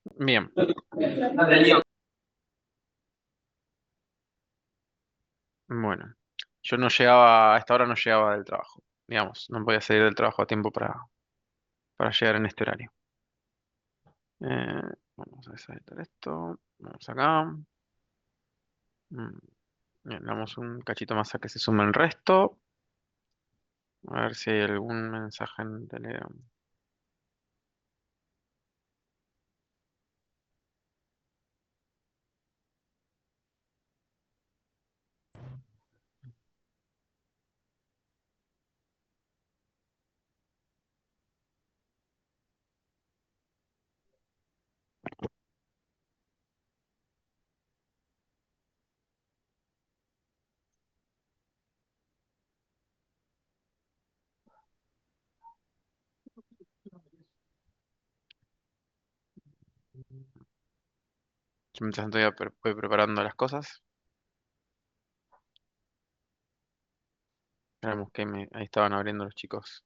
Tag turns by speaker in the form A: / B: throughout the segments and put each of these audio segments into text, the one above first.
A: Bien, bueno. Yo no llegaba, a esta hora no llegaba del trabajo. Digamos, no podía salir del trabajo a tiempo para llegar en este horario. Eh, Vamos a deshabilitar esto. Vamos acá. Mm, Bien, le damos un cachito más a que se sume el resto. A ver si hay algún mensaje en Telegram. Yo mientras tanto voy preparando las cosas. Esperemos que ahí estaban abriendo los chicos.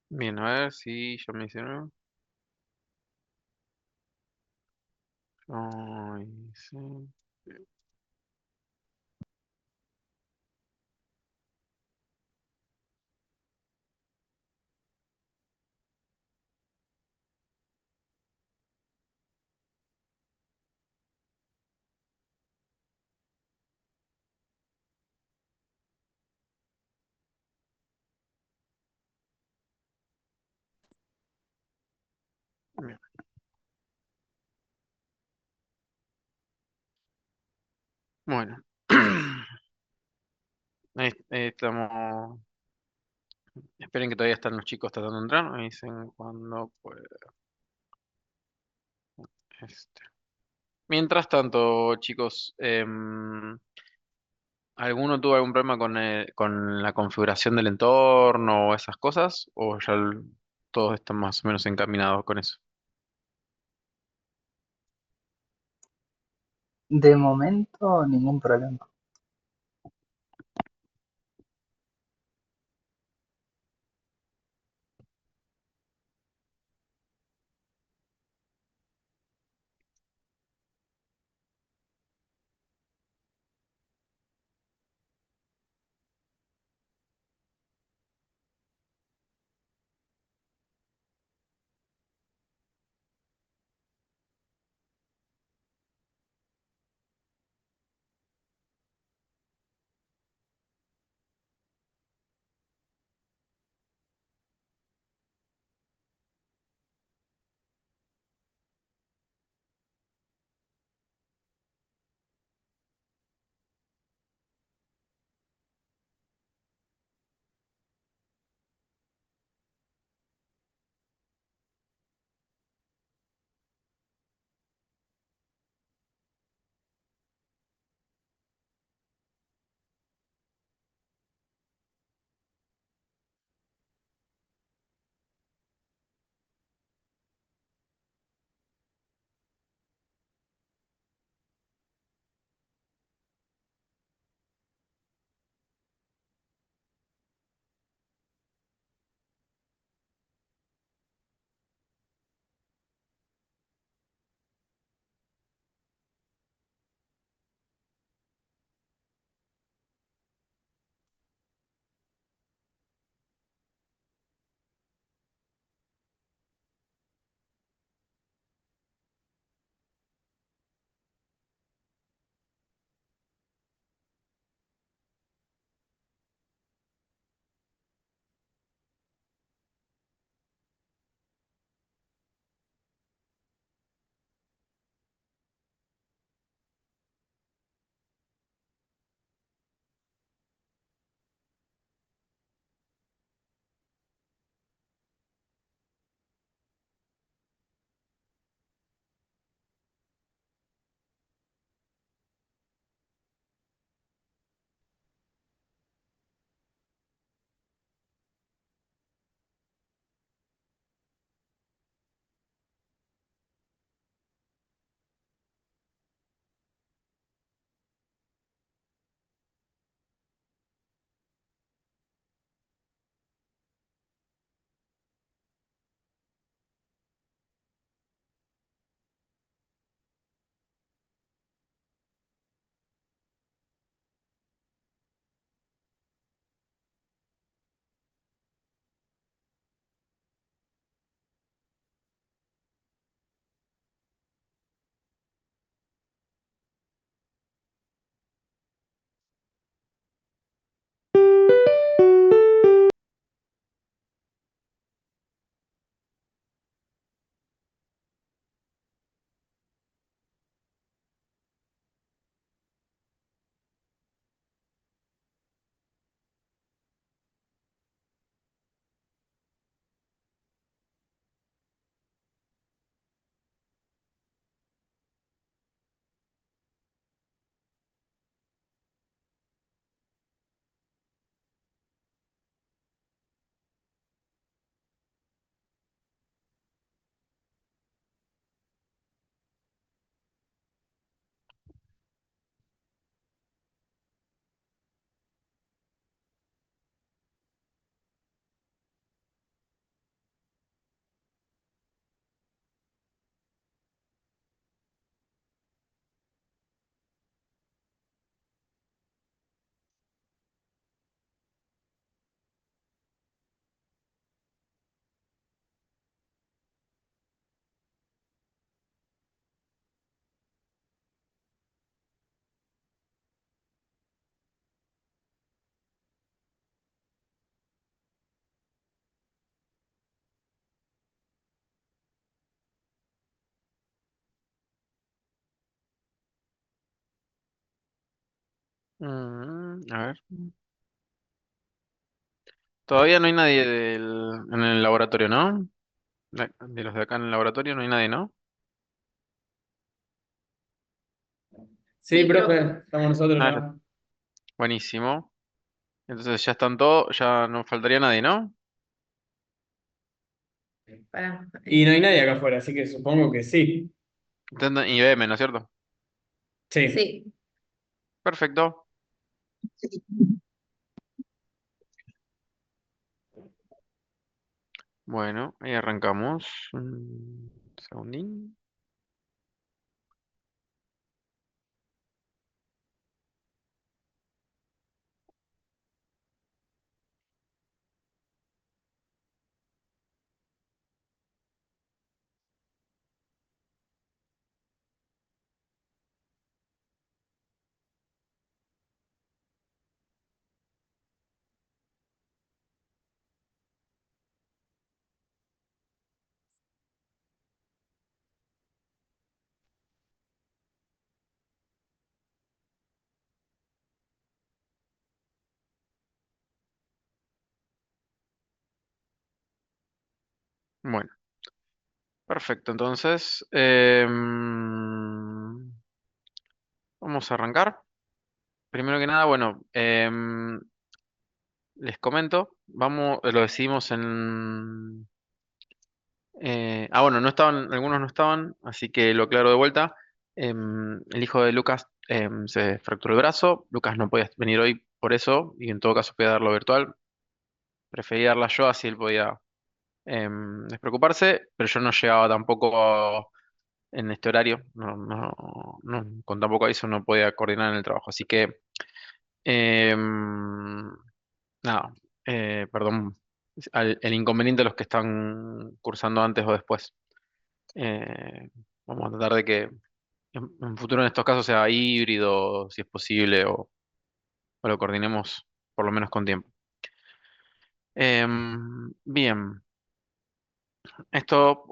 A: Bien, a ver si yo me hicieron. Ay, sí. Bueno, ahí estamos. Esperen que todavía están los chicos tratando de entrar. Me dicen cuando puede. Este. Mientras tanto, chicos, ¿alguno tuvo algún problema con la configuración del entorno o esas cosas? ¿O ya todos están más o menos encaminados con eso?
B: De momento, ningún problema.
A: A ver. Todavía no hay nadie en el laboratorio, ¿no? De los de acá en el laboratorio no hay nadie, ¿no?
C: Sí, profe, estamos nosotros
A: Ah,
C: ya.
A: buenísimo. Entonces ya están todos, ya no faltaría nadie, ¿no?
C: Pará. Y no hay nadie acá afuera, así que supongo que sí.
A: Intentan IBM, ¿no es cierto?
C: Sí. Sí.
A: Perfecto. Bueno, ahí arrancamos. Segundín. Bueno, perfecto. Entonces, vamos a arrancar. Primero que nada, bueno, les comento. Vamos, lo decidimos en. Bueno, no estaban, algunos no estaban, así que lo aclaro de vuelta. El hijo de Lucas se fracturó el brazo. Lucas no podía venir hoy por eso, y en todo caso voy a darlo virtual. Preferí darla yo, así él podía despreocuparse, pero yo no llegaba tampoco en este horario, con tan poco aviso no podía coordinar en el trabajo. Así que, em, nada, perdón, el inconveniente de los que están cursando antes o después. Eh, Vamos a tratar de que en futuro en estos casos sea híbrido, si es posible, o lo coordinemos por lo menos con tiempo. Bien, esto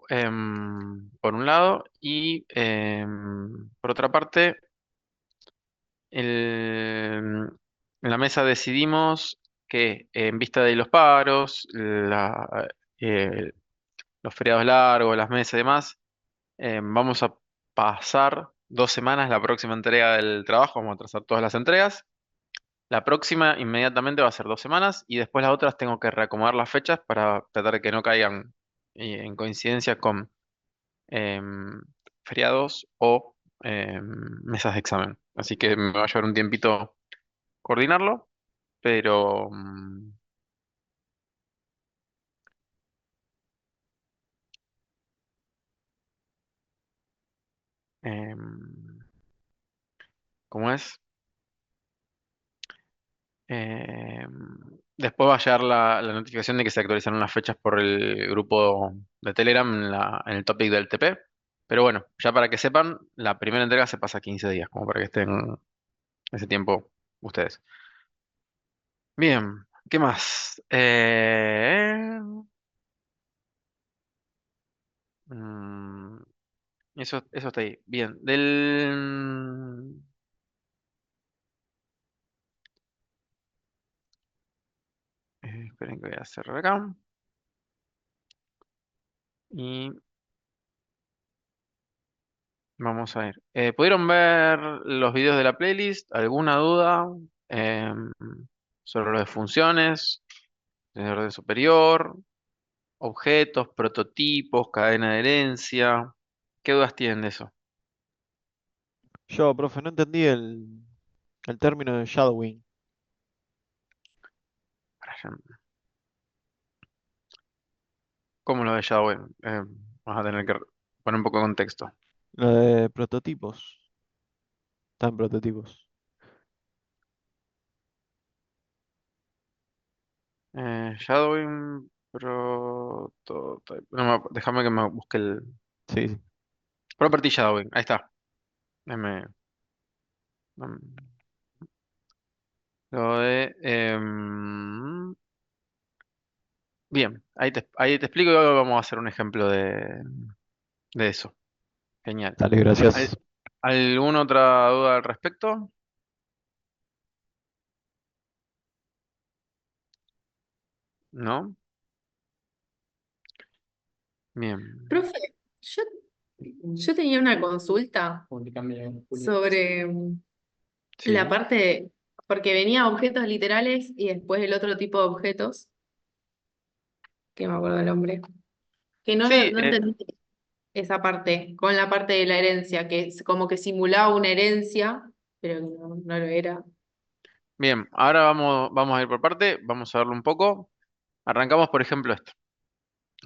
A: por un lado y por otra parte, en la mesa decidimos que en vista de los paros, eh, los feriados largos, las mesas y demás, vamos a pasar 2 semanas la próxima entrega del trabajo, vamos a trazar todas las entregas. La próxima inmediatamente va a ser 2 semanas y después las otras tengo que reacomodar las fechas para tratar de que no caigan en coincidencia con em, feriados o mesas de examen. Así que me va a llevar un tiempito coordinarlo, pero em, ¿cómo es? Em, Después va a llegar la notificación de que se actualizaron las fechas por el grupo de Telegram en el topic del TP. Pero bueno, ya para que sepan, la primera entrega se pasa 15 días, como para que estén ese tiempo ustedes. Bien, ¿qué más? Mm, eso está ahí. Bien, esperen que voy a cerrar acá. Y vamos a ver. ¿Pudieron ver los videos de la playlist? ¿Alguna duda sobre lo de funciones, de orden superior, objetos, prototipos, cadena de herencia? ¿Qué dudas tienen de eso?
D: Yo, profe, no entendí el término de shadowing.
A: Para allá. ¿Cómo lo de Shadowing? Vamos a tener que poner un poco de contexto.
D: Lo de prototipos. Están prototipos.
A: Shadowing Prototype. No, déjame que me busque el.
D: Sí, sí.
A: Property Shadowing. Ahí está. Déjame- Lo de. Bien, ahí te explico y luego vamos a hacer un ejemplo de eso. Genial.
D: Dale,
A: ¿Al-
D: gracias.
A: ¿Alguna otra duda al respecto? ¿no? Bien.
E: Profe, yo, yo tenía una consulta
C: Como te cambia, Julio.
E: sobre la
A: Sí.
E: parte, porque venía objetos literales y después el otro tipo de objetos, que me acuerdo el nombre, que
A: Sí,
E: no entendí esa parte, con la parte de la herencia, que es como que simulaba una herencia, pero que no lo era.
A: bien. Ahora vamos a ir por parte. Vamos a verlo un poco. Arrancamos, por ejemplo, esto.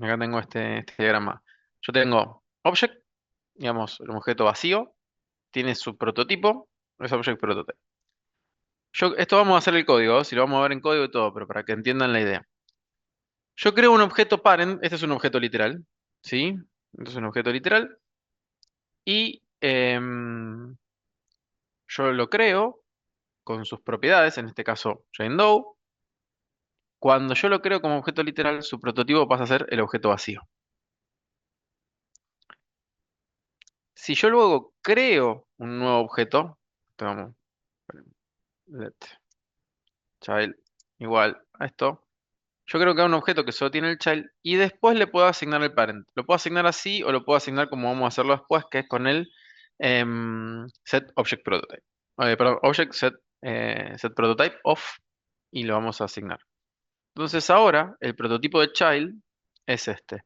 A: Acá tengo este diagrama. Yo tengo object, digamos, un objeto vacío. Tiene su prototipo. Es object prototype. Esto vamos a hacer el código. Si lo vamos a ver en código y todo, pero para que entiendan la idea. Yo creo un objeto parent. Este es un objeto literal. ¿Sí? Este es un objeto literal. Y yo lo creo con sus propiedades, en este caso Jane. Cuando yo lo creo como objeto literal, su prototipo pasa a ser el objeto vacío. Si yo luego creo un nuevo objeto, vamos, let child igual a esto, yo creo que hay un objeto que solo tiene el child y después le puedo asignar el parent. Lo puedo asignar así o lo puedo asignar como vamos a hacerlo después, que es con el set object prototype. Perdón, object set prototype of y lo vamos a asignar. Entonces ahora el prototipo de child es este.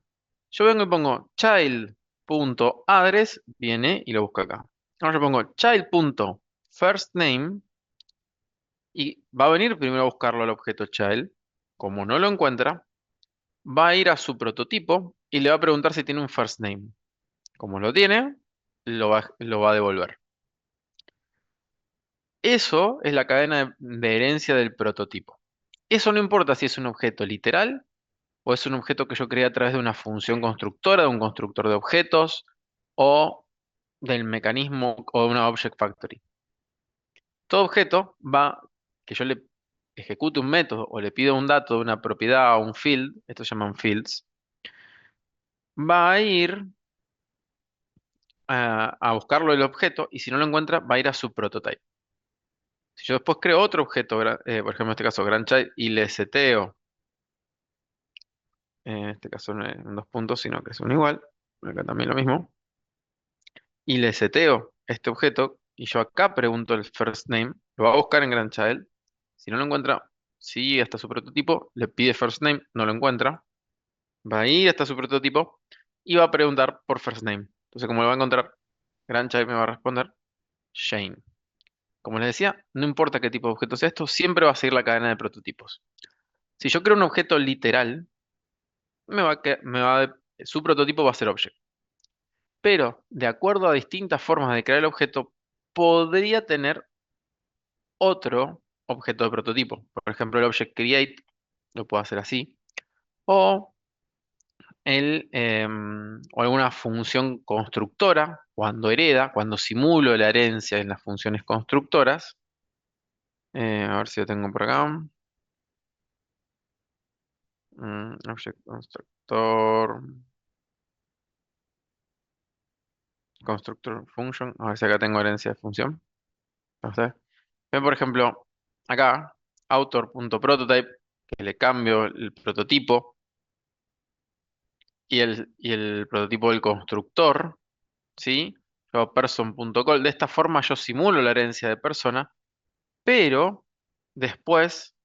A: Yo vengo y pongo child.address, viene y lo busca acá. Ahora yo pongo child.firstName y va a venir primero a buscarlo al objeto child. Como no lo encuentra, va a ir a su prototipo y le va a preguntar si tiene un first name. Como lo tiene, lo va a devolver. Eso es la cadena de herencia del prototipo. Eso no importa si es un objeto literal o es un objeto que yo creé a través de una función constructora, de un constructor de objetos o del mecanismo o de una Object Factory. Todo objeto que yo le ejecute un método o le pido un dato de una propiedad o un field, estos se llaman fields, va a ir a buscarlo el objeto y si no lo encuentra va a ir a su prototype. Si yo después creo otro objeto, por ejemplo en este caso grandchild, y le seteo, en este caso no es en dos puntos, sino que es un igual, acá también lo mismo, y le seteo este objeto, y yo acá pregunto el first name, lo va a buscar en grandchild, si no lo encuentra, sigue hasta su prototipo, le pide first name, no lo encuentra, va a ir hasta su prototipo y va a preguntar por first name. Entonces, como lo va a encontrar, grandchild me va a responder Shane. Como les decía, no importa qué tipo de objeto sea esto, siempre va a seguir la cadena de prototipos. Si yo creo un objeto literal, su prototipo va a ser object. Pero, de acuerdo a distintas formas de crear el objeto, podría tener otro objeto de prototipo. Por ejemplo, el object create lo puedo hacer así. O, o alguna función constructora, cuando simulo la herencia en las funciones constructoras. A ver si lo tengo por acá. Object constructor. Constructor function. A ver si acá tengo herencia de función. No sé. Ven, por ejemplo, acá, author.prototype, que le cambio el prototipo y el prototipo del constructor, ¿sí? Yo person.call. De esta forma yo simulo la herencia de persona, pero después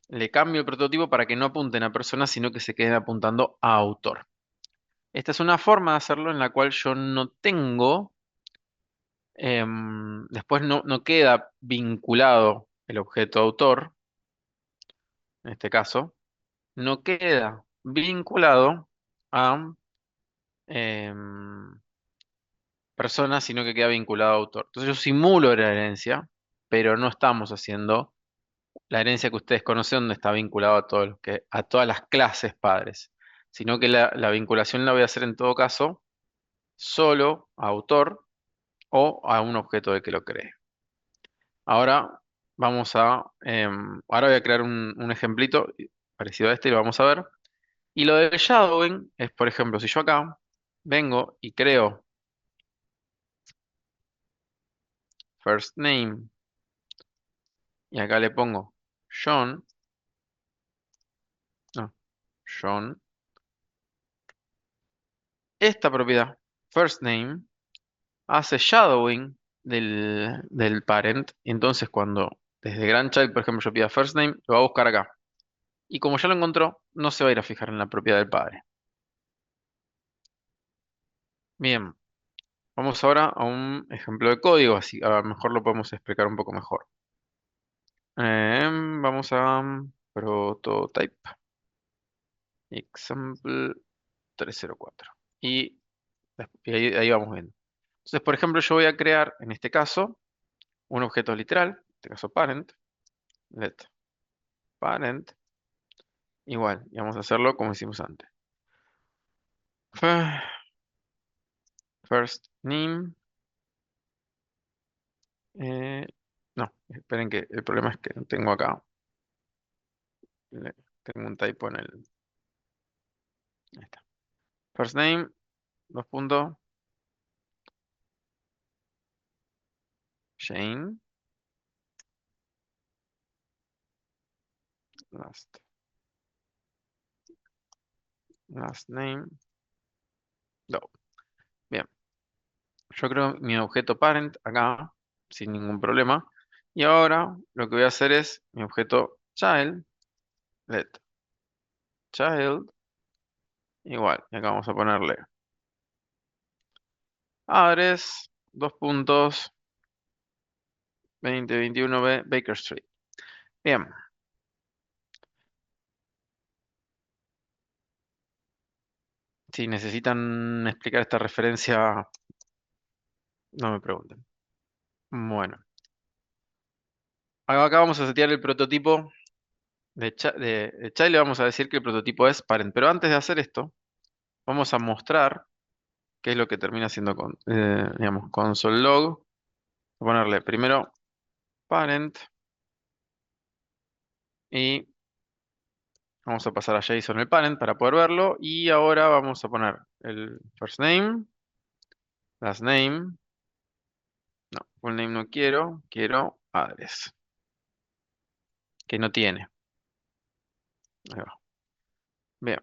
A: le cambio el prototipo para que no apunten a persona, sino que se queden apuntando a autor. Esta es una forma de hacerlo en la cual yo no tengo, después no queda vinculado el objeto autor, en este caso, no queda vinculado a em, persona, sino que queda vinculado a autor. Entonces yo simulo la herencia, pero no estamos haciendo la herencia que ustedes conocen, donde está vinculado a todas las clases padres, sino que la vinculación la voy a hacer en todo caso solo a autor o a un objeto de que lo cree. Ahora ahora voy a crear un ejemplito parecido a este y lo vamos a ver. Y lo del shadowing es, por ejemplo, si yo acá vengo y creo first name y acá le pongo John, no, John. Esta propiedad, first name, hace shadowing del parent. Y entonces cuando desde grandchild, por ejemplo, yo pida first name, lo va a buscar acá. Y como ya lo encontró, no se va a ir a fijar en la propiedad del padre. Bien, vamos ahora a un ejemplo de código, así a lo mejor lo podemos explicar un poco mejor. Vamos a prototype, example 304. Y ahí vamos viendo. Entonces, por ejemplo, yo voy a crear, en este caso, un objeto literal, en este caso parent, let parent, igual, y vamos a hacerlo como hicimos antes. First name, no, esperen que el problema es que no tengo acá, tengo un typo en el, ahí está. First name, dos puntos, Shane, last name, no. Bien, yo creo mi objeto parent acá, sin ningún problema. Y ahora lo que voy a hacer es mi objeto child, let child, igual. Y acá vamos a ponerle address, dos puntos, 2021 Baker Street. Bien. Si necesitan explicar esta referencia, no me pregunten. Bueno, acá vamos a setear el prototipo de child. Le vamos a decir que el prototipo es parent. Pero antes de hacer esto, vamos a mostrar qué es lo que termina siendo digamos, console log. Voy a ponerle primero parent y vamos a pasar a JSON el parent para poder verlo. Y ahora vamos a poner el first name, last name. No, full name no quiero, quiero address, que no tiene. Ahí va. Bien.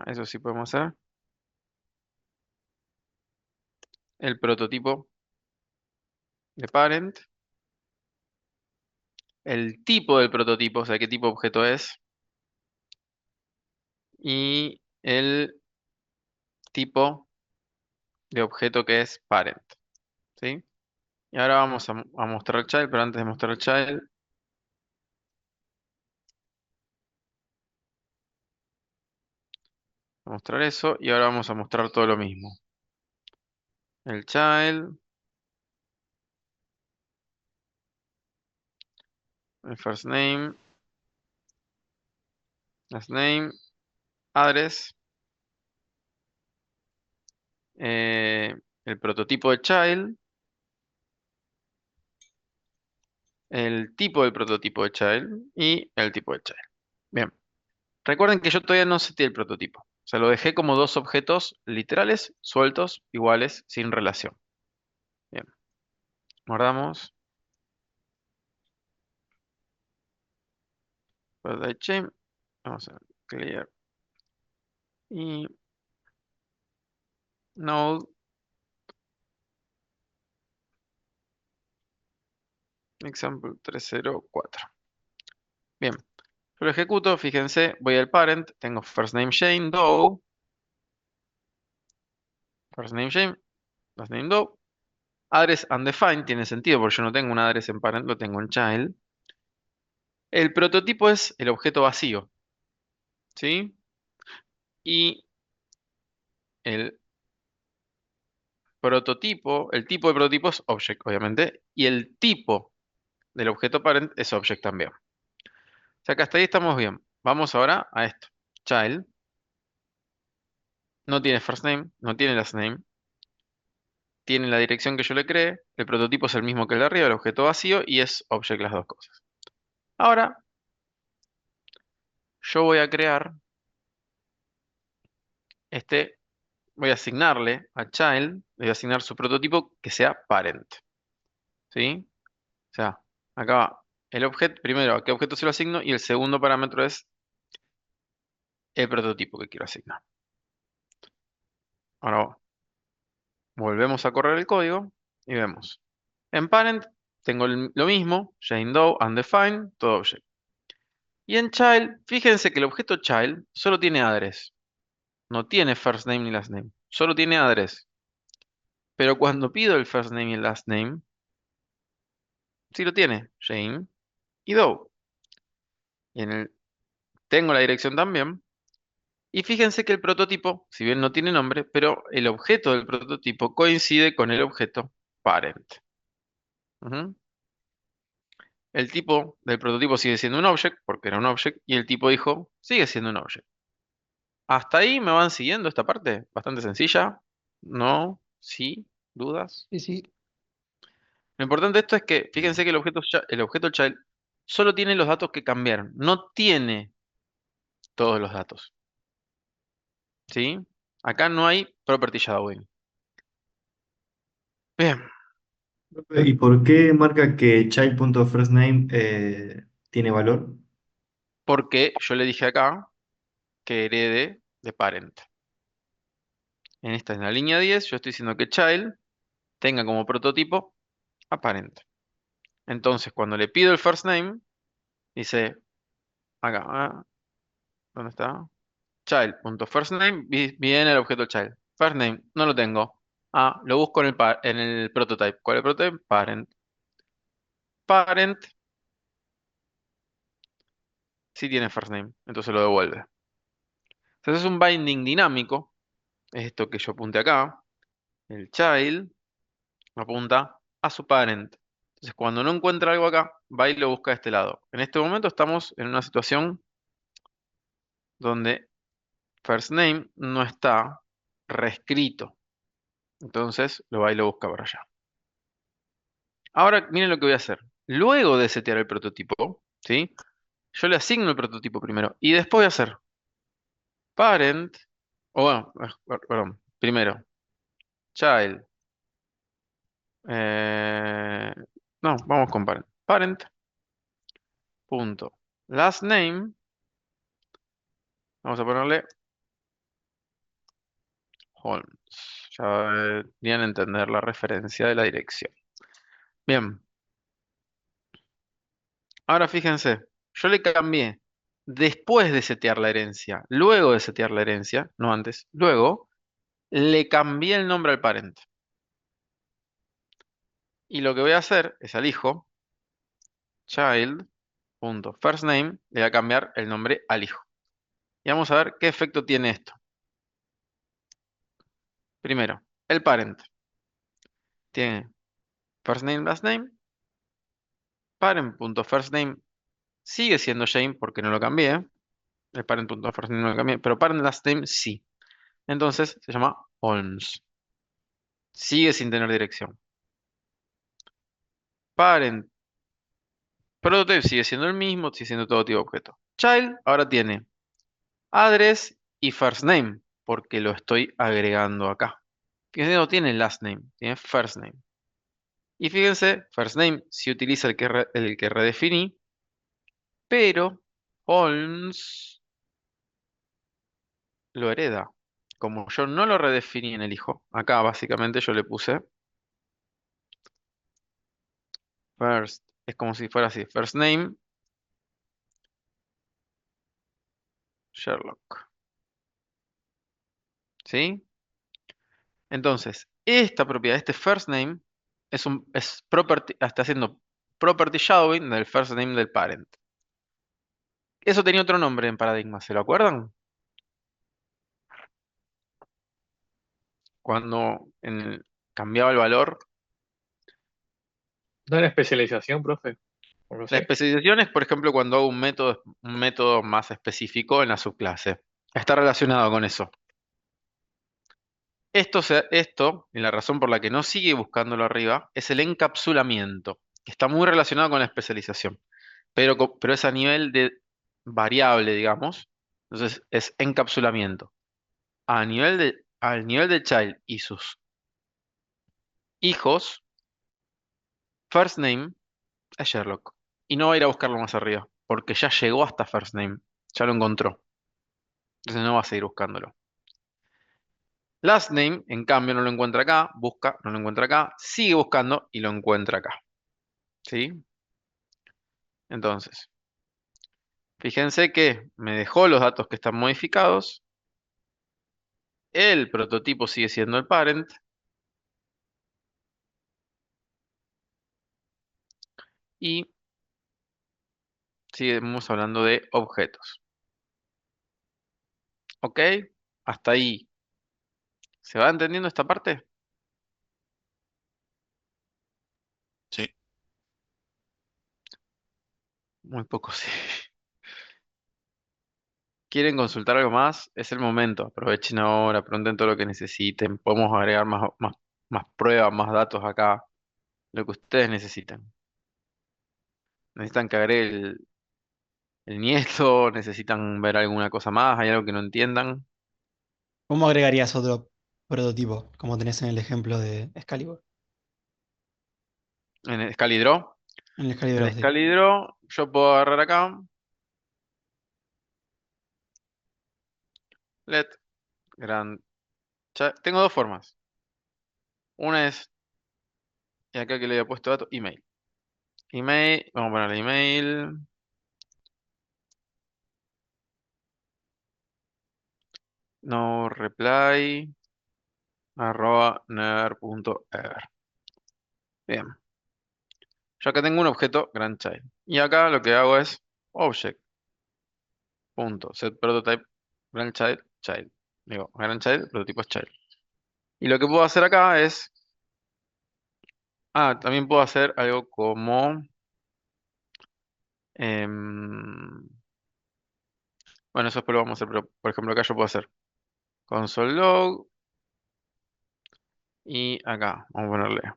A: Eso sí podemos hacer. El prototipo de parent. El tipo del prototipo, o sea, qué tipo de objeto es. Y el tipo de objeto que es parent. ¿Sí? Y ahora vamos a mostrar el child, pero antes de mostrar el child, a mostrar eso. Y ahora vamos a mostrar todo lo mismo. El child, el first name, last name, address, el prototipo de child, el tipo del prototipo de child y el tipo de child. Bien. Recuerden que yo todavía no seteé el prototipo. O sea, lo dejé como dos objetos literales, sueltos, iguales, sin relación. Bien. Guardamos. Chain. Vamos a clear. Y node. Example 304. Bien. Yo lo ejecuto. Fíjense, voy al parent. Tengo first name Shane, Doe. First name Shane, last name Doe. Address undefined tiene sentido porque yo no tengo un address en parent, lo tengo en child. El prototipo es el objeto vacío. ¿Sí? Y el prototipo, el tipo de prototipo es object, obviamente, y el tipo del objeto parent es object también. O sea que hasta ahí estamos bien. Vamos ahora a esto. Child no tiene first name, no tiene last name, tiene la dirección que yo le creé, el prototipo es el mismo que el de arriba, el objeto vacío, y es object las dos cosas. Ahora, yo voy a crear voy a asignarle a child, le voy a asignar su prototipo que sea parent. ¿Sí? O sea, acá va el objeto, primero a qué objeto se lo asigno y el segundo parámetro es el prototipo que quiero asignar. Ahora volvemos a correr el código y vemos. En parent tengo lo mismo, Jane Doe, undefined, todo object. Y en child, fíjense que el objeto child solo tiene address. No tiene first name ni last name. Solo tiene address. Pero cuando pido el first name y el last name, sí lo tiene. Jane y Doe. Y tengo la dirección también. Y fíjense que el prototipo, si bien no tiene nombre, pero el objeto del prototipo coincide con el objeto parent. Ujú. El tipo del prototipo sigue siendo un object, porque era un object, y el tipo hijo sigue siendo un object. ¿Hasta ahí me van siguiendo esta parte? Bastante sencilla. ¿No? ¿Sí? ¿Dudas?
B: Sí, sí.
A: Lo importante de esto es que, fíjense que el objeto child solo tiene los datos que cambiaron. No tiene todos los datos. ¿Sí? Acá no hay property shadowing. Bien.
C: ¿Y por qué marca que child.firstname tiene valor?
A: Porque yo le dije acá que herede de parent. En la línea 10, yo estoy diciendo que child tenga como prototipo a parent. Entonces, cuando le pido el first name, dice acá, ¿dónde está? Child.firstName, viene el objeto child. First name, no lo tengo. Ah, lo busco en el prototype. ¿Cuál es el prototype? Parent. Parent, sí tiene first name, entonces lo devuelve. Entonces es un binding dinámico, es esto que yo apunté acá. El child apunta a su parent. Entonces cuando no encuentra algo acá, va y lo busca de este lado. En este momento estamos en una situación donde first name no está reescrito. Entonces lo va y lo busca para allá. Ahora miren lo que voy a hacer. Luego de setear el prototipo, ¿sí? Yo le asigno el prototipo primero y después voy a hacer parent, o bueno, perdón, primero child. eh, no, vamos con parent. Parent, punto. Last name, vamos a ponerle Holmes. Ya deberían entender la referencia de la dirección. Bien, ahora fíjense, yo le cambié después de setear la herencia, luego de setear la herencia, no antes, luego le cambié el nombre al parent. Y lo que voy a hacer es al hijo, child.firstName, le voy a cambiar el nombre al hijo. Y vamos a ver qué efecto tiene esto. Primero, el parent tiene first name, last name. Parent.firstName sigue siendo Jane porque no lo cambié. El parent.firstName no lo cambié, pero parent last name sí. Entonces se llama Holmes. Sigue sin tener dirección. Parent prototype sigue siendo el mismo, sigue siendo todo tipo de objeto. Child ahora tiene address y first name, porque lo estoy agregando acá. Fíjense, no tiene last name, tiene first name. Y fíjense, first name si utiliza el que redefiní, pero Holmes lo hereda. Como yo no lo redefiní en el hijo, acá básicamente yo le puse first, es como si fuera así, first name, Sherlock. ¿Sí? Entonces, esta propiedad, este first name, es property, está haciendo property shadowing del first name del parent. Eso tenía otro nombre en Paradigma, ¿se lo acuerdan? Cuando cambiaba el valor.
F: ¿No era especialización, profe? ¿O no
A: La
F: sé?
A: especialización es, por ejemplo, cuando hago un método más específico en la subclase. Está relacionado con eso. Esto, y la razón por la que no sigue buscándolo arriba, es el encapsulamiento, que está muy relacionado con la especialización, pero es a nivel de variable, digamos. Entonces es encapsulamiento. Al nivel de child y sus hijos, first name es Sherlock. Y no va a ir a buscarlo más arriba, porque ya llegó hasta first name, ya lo encontró. Entonces no va a seguir buscándolo. Last name, en cambio, no lo encuentra acá, busca, no lo encuentra acá, sigue buscando y lo encuentra acá. ¿Sí? Entonces, fíjense que me dejó los datos que están modificados. El prototipo sigue siendo el parent. Y seguimos hablando de objetos. ¿Ok? Hasta ahí. ¿Se va entendiendo esta parte?
G: Sí.
A: Muy poco, sí. ¿Quieren consultar algo más? Es el momento. Aprovechen ahora, pregunten todo lo que necesiten. Podemos agregar más pruebas, más datos acá. Lo que ustedes necesiten. ¿Necesitan que agregue el nieto? ¿Necesitan ver alguna cosa más? ¿Hay algo que no entiendan?
H: ¿Cómo agregarías otro prototipo, como tenés en el ejemplo de Excalibur?
A: En el Scalidraw.
H: En el
A: En
H: Excalibur,
A: el
H: sí.
A: Scalidraw yo puedo agarrar acá. Let grand. Tengo dos formas. Una es, y acá que le había puesto dato, email. Email, vamos a ponerle email. No reply. Arroba ner.ever. Bien. Yo acá tengo un objeto grandchild. Y acá lo que hago es object. Punto. Set prototype grandchild child. Digo, grandchild, prototipo es child. Y lo que puedo hacer acá es. Ah, también puedo hacer algo como. em, bueno, eso después lo vamos a hacer, pero por ejemplo acá yo puedo hacer console log. Y acá, vamos a ponerle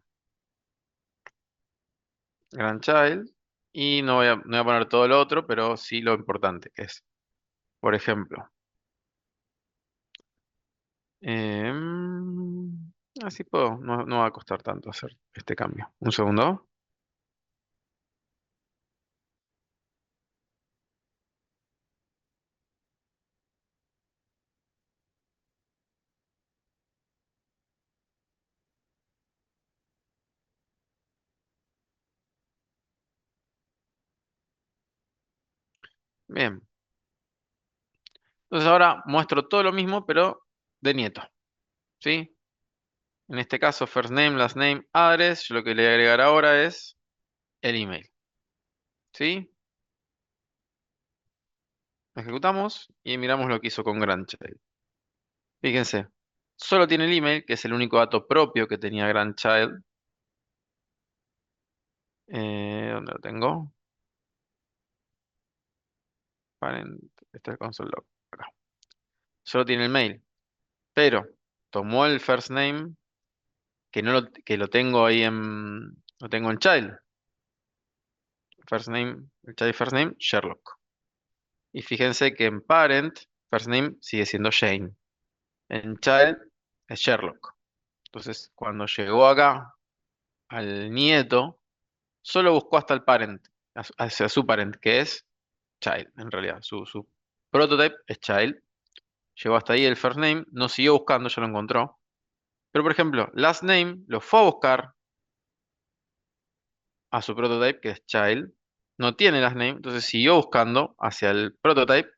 A: grandchild. Y no voy a poner todo lo otro, pero sí lo importante, que es, por ejemplo. Así puedo, no va a costar tanto hacer este cambio. Un segundo. Bien. Entonces ahora muestro todo lo mismo, pero de nieto. ¿Sí? En este caso, first name, last name, address. Yo lo que le voy a agregar ahora es el email. ¿Sí? Ejecutamos y miramos lo que hizo con Grandchild. Fíjense, solo tiene el email, que es el único dato propio que tenía Grandchild. ¿Dónde lo tengo? Parent, este es el console log. Acá. Solo tiene el mail. Pero tomó el first name, que lo tengo ahí lo tengo en child. First name, el child first name, Sherlock. Y fíjense que en parent, first name sigue siendo Jane. En child es Sherlock. Entonces, cuando llegó acá al nieto, solo buscó hasta el parent, hacia su parent, que es child, en realidad. Su prototype es child. Llegó hasta ahí el first name, no siguió buscando, ya lo encontró. Pero por ejemplo, last name lo fue a buscar a su prototype, que es child. No tiene last name, entonces siguió buscando hacia el prototype,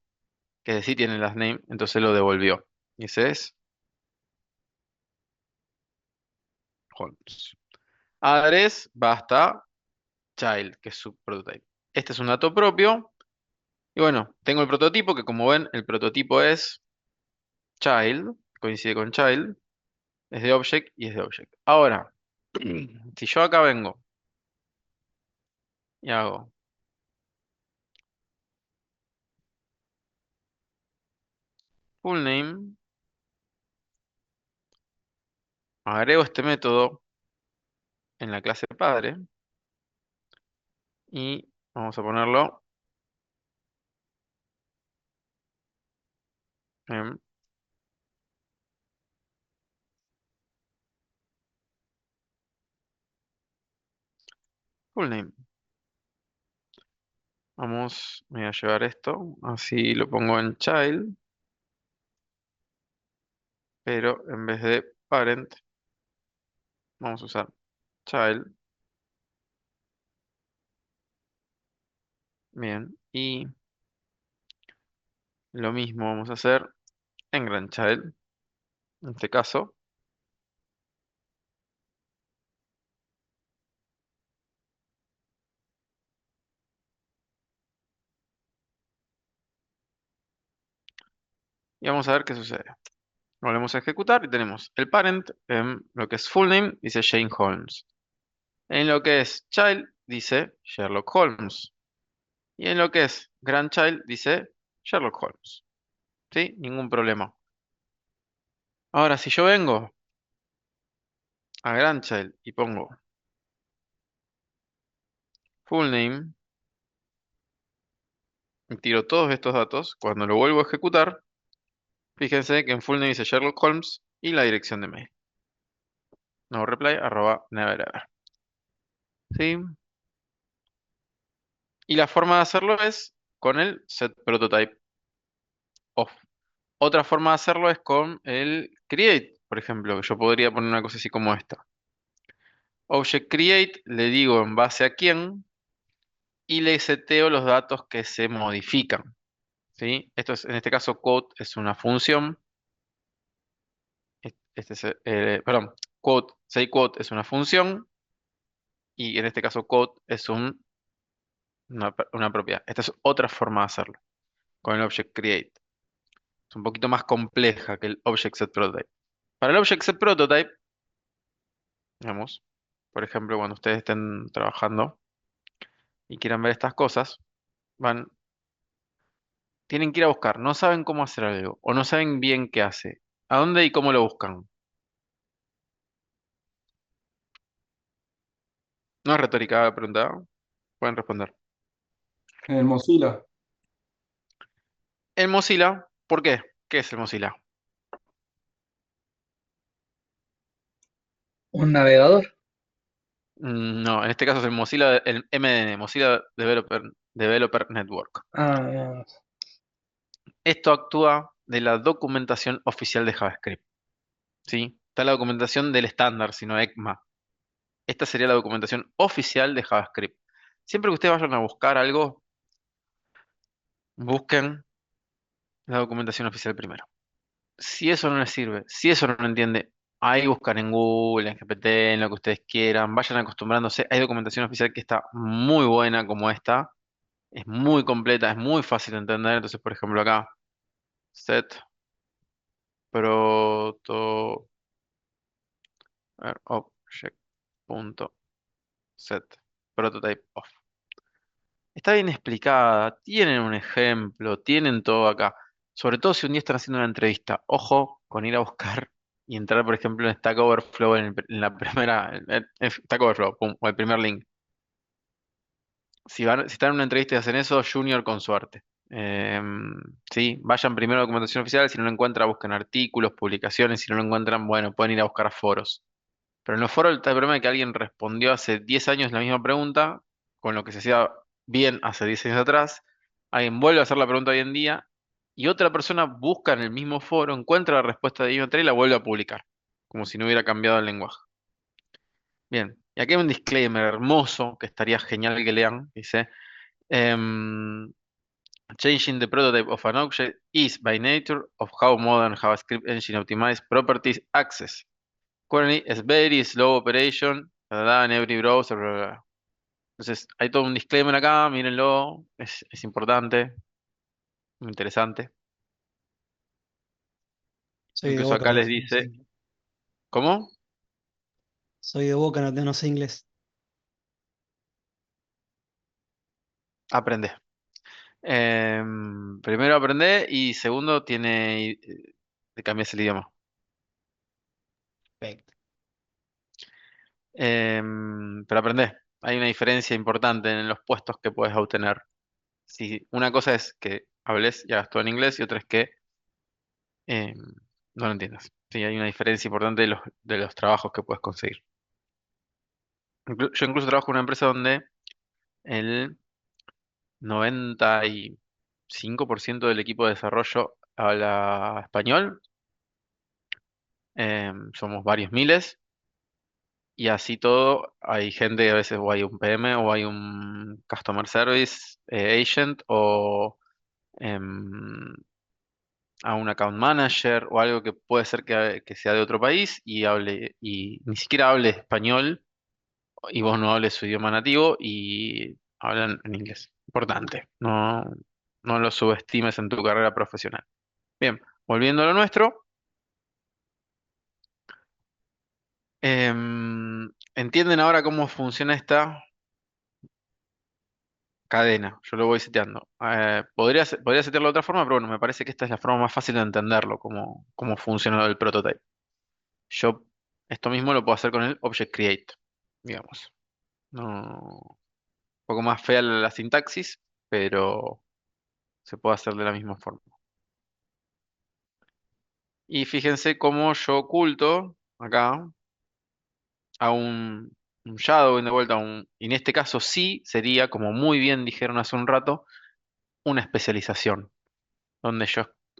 A: que sí tiene last name, entonces lo devolvió. Y ese es Holmes. Address va hasta child, que es su prototype. Este es un dato propio. Y bueno, tengo el prototipo, que como ven, el prototipo es child, coincide con child, es de object y es de object. Ahora, si yo acá vengo y hago full name, agrego este método en la clase padre y vamos a ponerlo en full name. Vamos, voy a llevar esto, así lo pongo en child. pero en vez de parent, vamos a usar child. Bien, y lo mismo vamos a hacer en grandchild. En este caso, y vamos a ver qué sucede. Volvemos a ejecutar y tenemos el parent en lo que es full name, dice Jane Holmes. En lo que es child, dice Sherlock Holmes. Y en lo que es grandchild, dice Sherlock Holmes. ¿Sí? Ningún problema. Ahora, si yo vengo a grandchild y pongo full name y tiro todos estos datos, cuando lo vuelvo a ejecutar, fíjense que en full name dice Sherlock Holmes y la dirección de mail. No reply @neverever. ¿Sí? Y la forma de hacerlo es con el set prototype of. Otra forma de hacerlo es con el create, por ejemplo, que yo podría poner una cosa así como esta. Object create, le digo en base a quién y le seteo los datos que se modifican. ¿Sí? Esto es, en este caso, quote es una función. Este es, perdón, quote, say quote es una función y en este caso quote es una propiedad. Esta es otra forma de hacerlo con el object create. Es un poquito más compleja que el object set prototype. Para el object set prototype, digamos, por ejemplo, cuando ustedes estén trabajando y quieran ver estas cosas, tienen que ir a buscar, no saben cómo hacer algo o no saben bien qué hace. ¿A dónde y cómo lo buscan? No es retórica la pregunta, pueden responder.
C: En el Mozilla.
A: El Mozilla, ¿por qué? ¿Qué es el Mozilla?
B: Un navegador.
A: No, en este caso es el Mozilla, el MDN, Mozilla Developer Network.
B: Ah,
A: Esto actúa de la documentación oficial de JavaScript, ¿sí? Está la documentación del estándar, sino ECMA. Esta sería la documentación oficial de JavaScript. Siempre que ustedes vayan a buscar algo, busquen la documentación oficial primero. Si eso no les sirve, si eso no lo entiende, ahí buscan en Google, en GPT, en lo que ustedes quieran, vayan acostumbrándose. Hay documentación oficial que está muy buena como esta, es muy completa, es muy fácil de entender. Entonces, por ejemplo, acá, set proto, a ver, object.set prototype of. Está bien explicada, tienen un ejemplo, tienen todo acá. Sobre todo si un día están haciendo una entrevista. Ojo con ir a buscar y entrar, por ejemplo, en Stack Overflow en la primera, Stack Overflow, pum, o el primer link. Si están en una entrevista y hacen eso, junior con suerte. Sí, vayan primero a documentación oficial, si no lo encuentran, busquen artículos, publicaciones, si no lo encuentran, bueno, pueden ir a buscar a foros. Pero en los foros está el problema de que alguien respondió hace 10 años la misma pregunta, con lo que se hacía bien hace 10 años atrás. Alguien vuelve a hacer la pregunta hoy en día y otra persona busca en el mismo foro, encuentra la respuesta de mismo y la vuelve a publicar, como si no hubiera cambiado el lenguaje. Bien, y aquí hay un disclaimer hermoso que estaría genial que lean. Dice, em, changing the prototype of an object is by nature of how modern JavaScript engine optimize properties access. Currently, es very slow operation, bla, bla, en every browser, bla, bla, bla. Entonces, hay todo un disclaimer acá, mírenlo, es importante, muy interesante.
H: Soy de
A: Incluso
H: Boca,
A: acá les
H: profe, no sé
A: dice,
H: inglés.
A: ¿cómo?
H: Soy de Boca, no sé inglés.
A: Aprende. Primero aprende y segundo te cambias el idioma.
H: Perfecto.
A: Pero aprende. Hay una diferencia importante en los puestos que puedes obtener. Si una cosa es que hables y hagas todo en inglés y otra es que em, no lo entiendas. Sí, hay una diferencia importante de los trabajos que puedes conseguir. Yo incluso trabajo en una empresa donde el 95% del equipo de desarrollo habla español Somos varios miles y así todo hay gente, a veces o hay un PM o hay un Customer Service Agent o em, a un Account Manager o algo que puede ser que sea de otro país y hable y ni siquiera hable español y vos no hables su idioma nativo y hablan en inglés. Importante, no lo subestimes en tu carrera profesional. Bien, volviendo a lo nuestro. ¿Entienden ahora cómo funciona esta cadena? Yo lo voy seteando. Podría setearlo de otra forma, pero bueno, me parece que esta es la forma más fácil de entenderlo, cómo funciona el prototype. Yo esto mismo lo puedo hacer con el Object Create, digamos. No, un poco más fea la sintaxis, pero se puede hacer de la misma forma. Y fíjense cómo yo oculto acá a un shadowing de vuelta, y en este caso sí sería, como muy bien dijeron hace un rato, una especialización, donde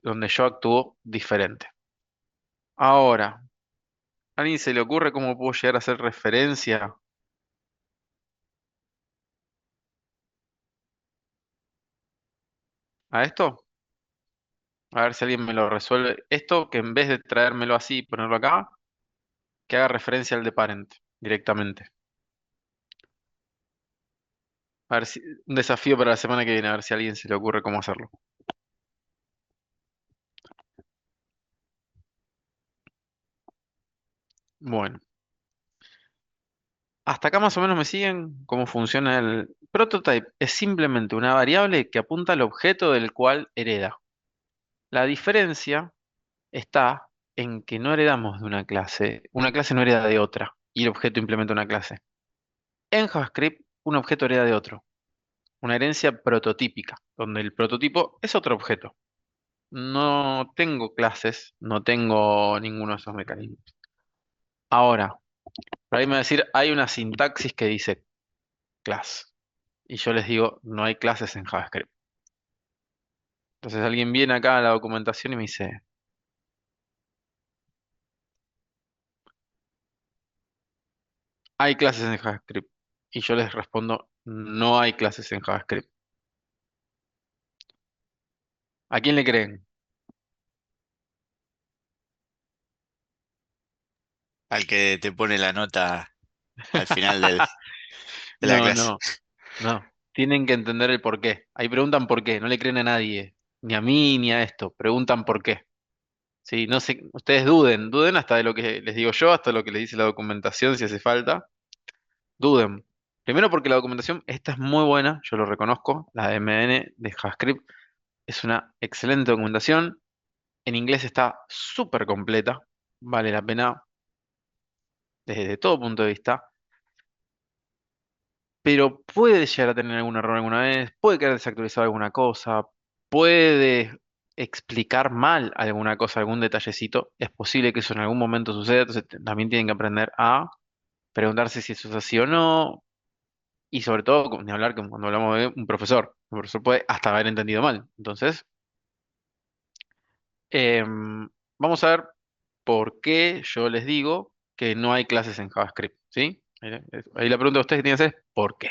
A: donde yo actúo diferente. Ahora, ¿a alguien se le ocurre cómo puedo llegar a hacer referencia a esto? A ver si alguien me lo resuelve. Esto que en vez de traérmelo así y ponerlo acá, que haga referencia al de parent directamente. A ver si, un desafío para la semana que viene, a ver si a alguien se le ocurre cómo hacerlo. Bueno, hasta acá más o menos me siguen cómo funciona el prototype. Es simplemente una variable que apunta al objeto del cual hereda. La diferencia está en que no heredamos de una clase no hereda de otra, y el objeto implementa una clase. En JavaScript, un objeto hereda de otro, una herencia prototípica, donde el prototipo es otro objeto. No tengo clases, no tengo ninguno de esos mecanismos. Ahora, por ahí me va a decir, hay una sintaxis que dice class, y yo les digo, no hay clases en JavaScript. Entonces alguien viene acá a la documentación y me dice, hay clases en JavaScript. Y yo les respondo, no hay clases en JavaScript. ¿A quién le creen?
G: Al que te pone la nota al final de la
A: No,
G: clase.
A: no, no. Tienen que entender el por qué. Ahí preguntan por qué. No le creen a nadie. Ni a mí, ni a esto. Preguntan por qué. Sí, no sé, ustedes duden hasta de lo que les digo yo, hasta lo que les dice la documentación si hace falta. Duden. Primero porque la documentación, esta es muy buena, yo lo reconozco. La de MN de JavaScript es una excelente documentación. En inglés está súper completa. Vale la pena desde todo punto de vista. Pero puede llegar a tener algún error alguna vez, puede quedar desactualizado alguna cosa, puede explicar mal alguna cosa, algún detallecito. Es posible que eso en algún momento suceda, entonces también tienen que aprender a preguntarse si eso es así o no. Y sobre todo, ni hablar que cuando hablamos de un profesor puede hasta haber entendido mal. Entonces, em, vamos a ver por qué yo les digo que no hay clases en JavaScript, ¿sí? Ahí la pregunta de ustedes que tienen que hacer es ¿por qué?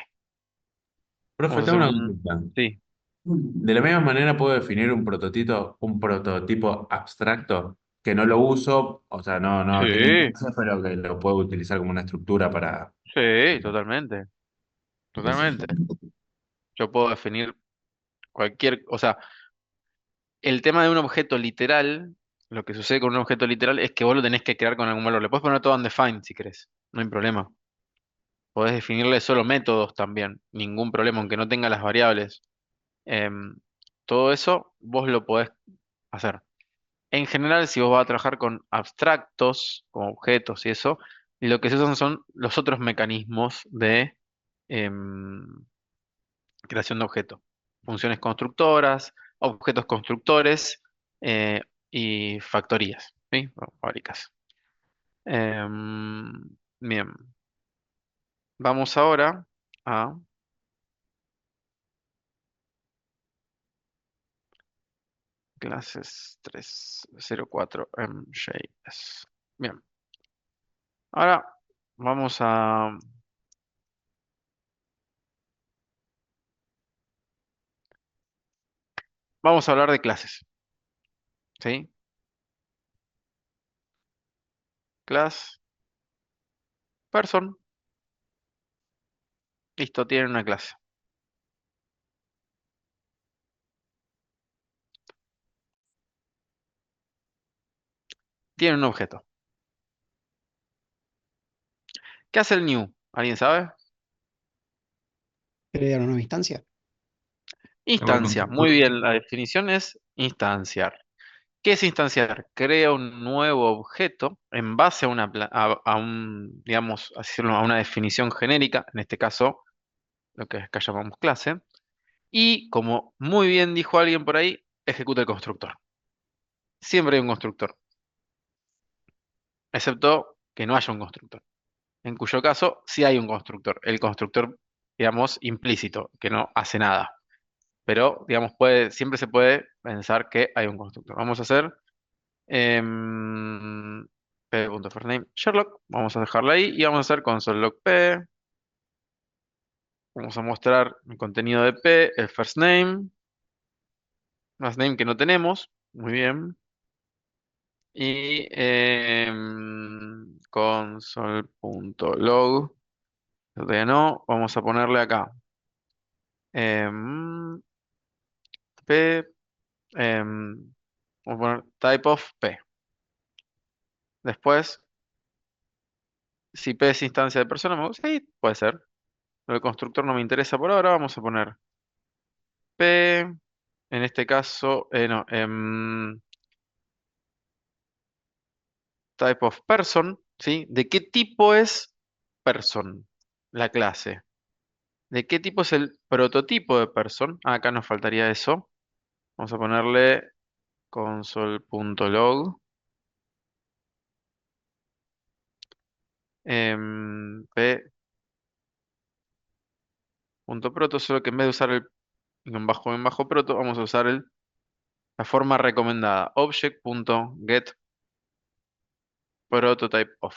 I: Profe,
A: Vamos a hacer
I: tengo una
A: un...
I: consulta.
A: Sí.
I: De la misma manera puedo definir un prototipo abstracto que no lo uso, o sea, no tiene
A: Sí,
I: clase, pero que lo puedo utilizar como una estructura para...
A: sí, totalmente, totalmente. Yo puedo definir o sea, el tema de un objeto literal, lo que sucede con un objeto literal es que vos lo tenés que crear con algún valor. Le puedes poner todo undefined si querés, no hay problema. Podés definirle solo métodos también, ningún problema, aunque no tenga las variables. Em, Todo eso vos lo podés hacer. En general, si vos vas a trabajar con abstractos, como objetos y eso, lo que se usan son los otros mecanismos de em, creación de objetos. Funciones constructoras, objetos constructores y factorías, ¿sí? O fábricas. Em, Bien, vamos ahora a clases 304 MJS. Bien. Ahora vamos a... Vamos a hablar de clases. ¿Sí? Class, person. Listo, tienen una clase. Tienen un objeto. ¿Qué hace el new? ¿Alguien sabe?
H: Crear una nueva instancia.
I: Igual
A: Instancia. Muy
I: constructor.
A: bien, la definición es instanciar. ¿Qué es instanciar? Crea un nuevo objeto en base a a un, digamos, así decirlo, a una definición genérica, en este caso, lo que acá llamamos clase, y como muy bien dijo alguien por ahí, ejecuta el constructor. Siempre hay un constructor, excepto que no haya un constructor, en cuyo caso sí hay un constructor, el constructor, digamos, implícito, que no hace nada. Pero, digamos, siempre se puede pensar que hay un constructor. Vamos a hacer p.firstName Sherlock. Vamos a dejarla ahí y vamos a hacer console.log p. Vamos a mostrar el contenido de p, el first name, last name que no tenemos. Muy bien. Y console.log. Todavía no. Vamos a ponerle acá. em, p. Vamos a poner type of p. Después, si p es instancia de persona, sí, puede ser. Lo de constructor no me interesa por ahora. Vamos a poner p. En este caso, no, type of person, ¿sí? ¿De qué tipo es person? La clase. ¿De qué tipo es el prototipo de person? Ah, acá nos faltaría eso. Vamos a ponerle console.log. P.proto, solo que en vez de usar el en bajo proto, vamos a usar la forma recomendada. Object.getPrototypeOf.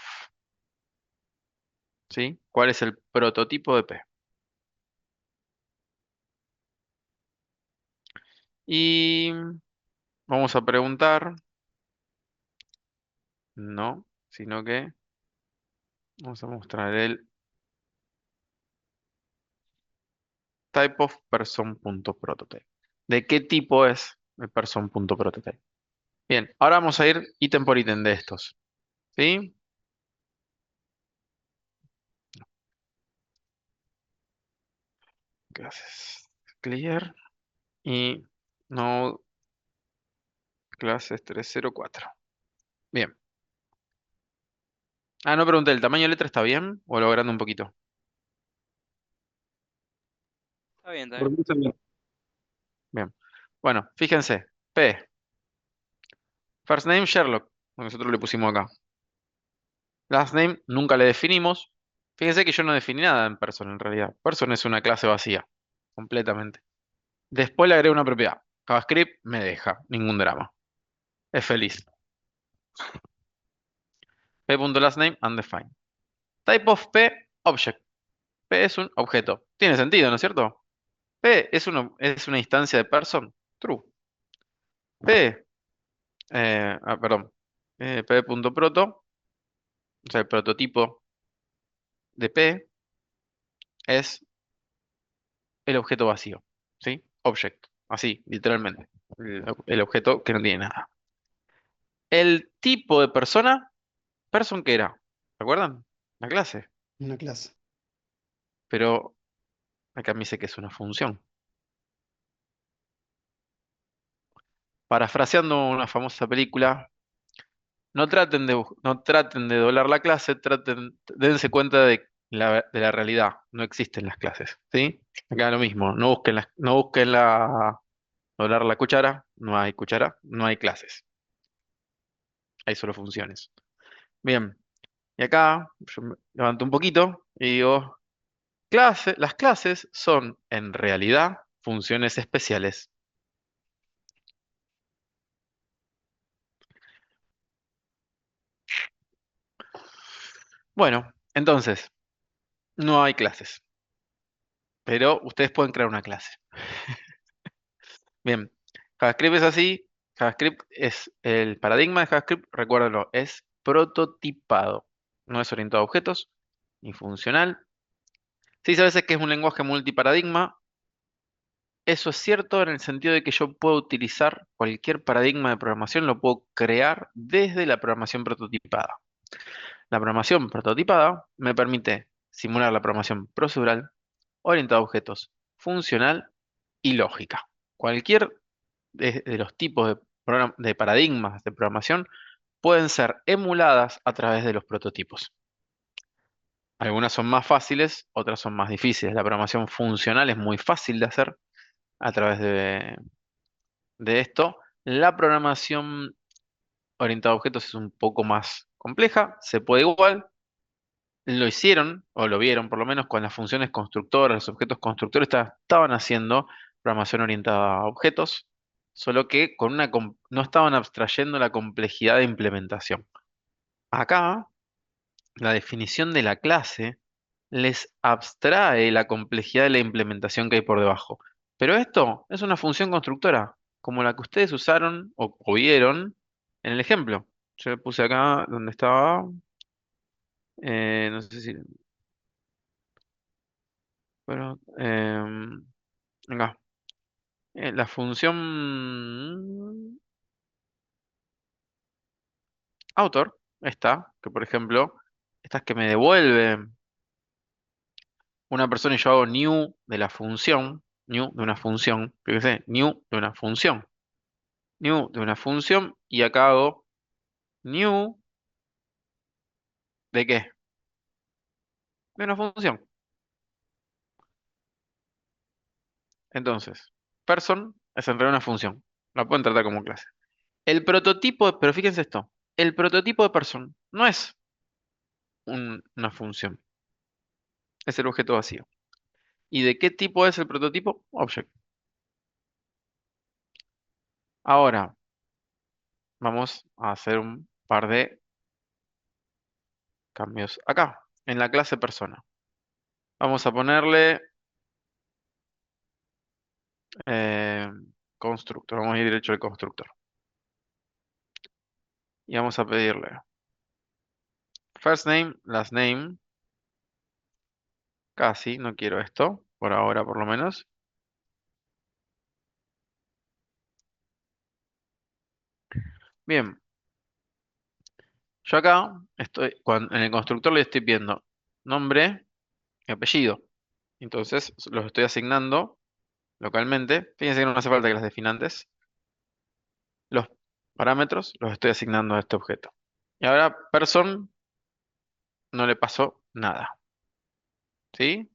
A: ¿Sí? ¿Cuál es el prototipo de P? Y vamos a preguntar, no, sino que vamos a mostrar el type of person.prototype. ¿De qué tipo es el person.prototype? Bien, ahora vamos a ir ítem por ítem de estos. ¿Sí? Clases clear y no clases 304. Bien. Ah, no pregunté, ¿el tamaño de letra está bien o lo agrando un poquito?
J: Está bien, está
F: ¿Por
J: bien.
F: qué también?
A: Bien. Bueno, fíjense. P. First name Sherlock. Nosotros le pusimos acá. Last name nunca le definimos. Fíjense que yo no definí nada en person en realidad. Person es una clase vacía. Completamente. Después le agregué una propiedad. JavaScript me deja. Ningún drama. Es feliz. P.lastName undefined. Type of P, object. P es un objeto. Tiene sentido, ¿no es cierto? P es una instancia de person. True. P, perdón. P.proto, o sea, el prototipo de P es el objeto vacío. ¿Sí? Object. Así, literalmente. El objeto que no tiene nada. El tipo de persona, person que era. ¿Recuerdan? La clase.
H: Una clase.
A: Pero acá me dice que es una función. Parafraseando una famosa película, no traten de doblar la clase, dense cuenta de la realidad. No existen las clases, ¿sí? Acá lo mismo, no busquen doblar la cuchara, no hay clases, hay solo funciones. Bien, y acá yo me levanto un poquito y digo, las clases son en realidad funciones especiales. Bueno, entonces, no hay clases, pero ustedes pueden crear una clase. Bien, JavaScript es así. JavaScript es el paradigma de JavaScript, recuérdenlo, es prototipado. No es orientado a objetos ni funcional. Sí, a veces que es un lenguaje multiparadigma. Eso es cierto en el sentido de que yo puedo utilizar cualquier paradigma de programación, lo puedo crear desde la programación prototipada. La programación prototipada me permite simular la programación procedural, orientada a objetos, funcional y lógica. Cualquier de los tipos de paradigmas de programación pueden ser emuladas a través de los prototipos. Algunas son más fáciles, otras son más difíciles. La programación funcional es muy fácil de hacer a través de esto. La programación orientada a objetos es un poco más compleja, se puede igual. Lo hicieron, o lo vieron por lo menos, con las funciones constructoras, los objetos constructores estaban haciendo programación orientada a objetos, solo que no estaban abstrayendo la complejidad de implementación. Acá, la definición de la clase les abstrae la complejidad de la implementación que hay por debajo. Pero esto es una función constructora, como la que ustedes usaron o vieron en el ejemplo. Yo le puse acá donde estaba, no sé si, bueno, acá. La función autor, esta, que por ejemplo, esta es que me devuelve una persona y yo hago new de la función, new de una función, fíjese, new de una función, new de una función, y acá hago new ¿de qué? De una función. Entonces, person es en realidad una función, la pueden tratar como clase. El prototipo, pero fíjense esto, el prototipo de person no es una función, es el objeto vacío. ¿Y de qué tipo es el prototipo? Object. Ahora, vamos a hacer un par de cambios acá, en la clase persona. Vamos a ponerle eh, constructor, vamos a ir derecho al constructor. Y vamos a pedirle first name, last name, casi, no quiero esto, por ahora por lo menos. Bien, yo acá estoy, en el constructor le estoy pidiendo nombre y apellido. Entonces los estoy asignando localmente. Fíjense que no hace falta que las defina antes. Los parámetros los estoy asignando a este objeto. Y ahora person no le pasó nada. ¿Sí?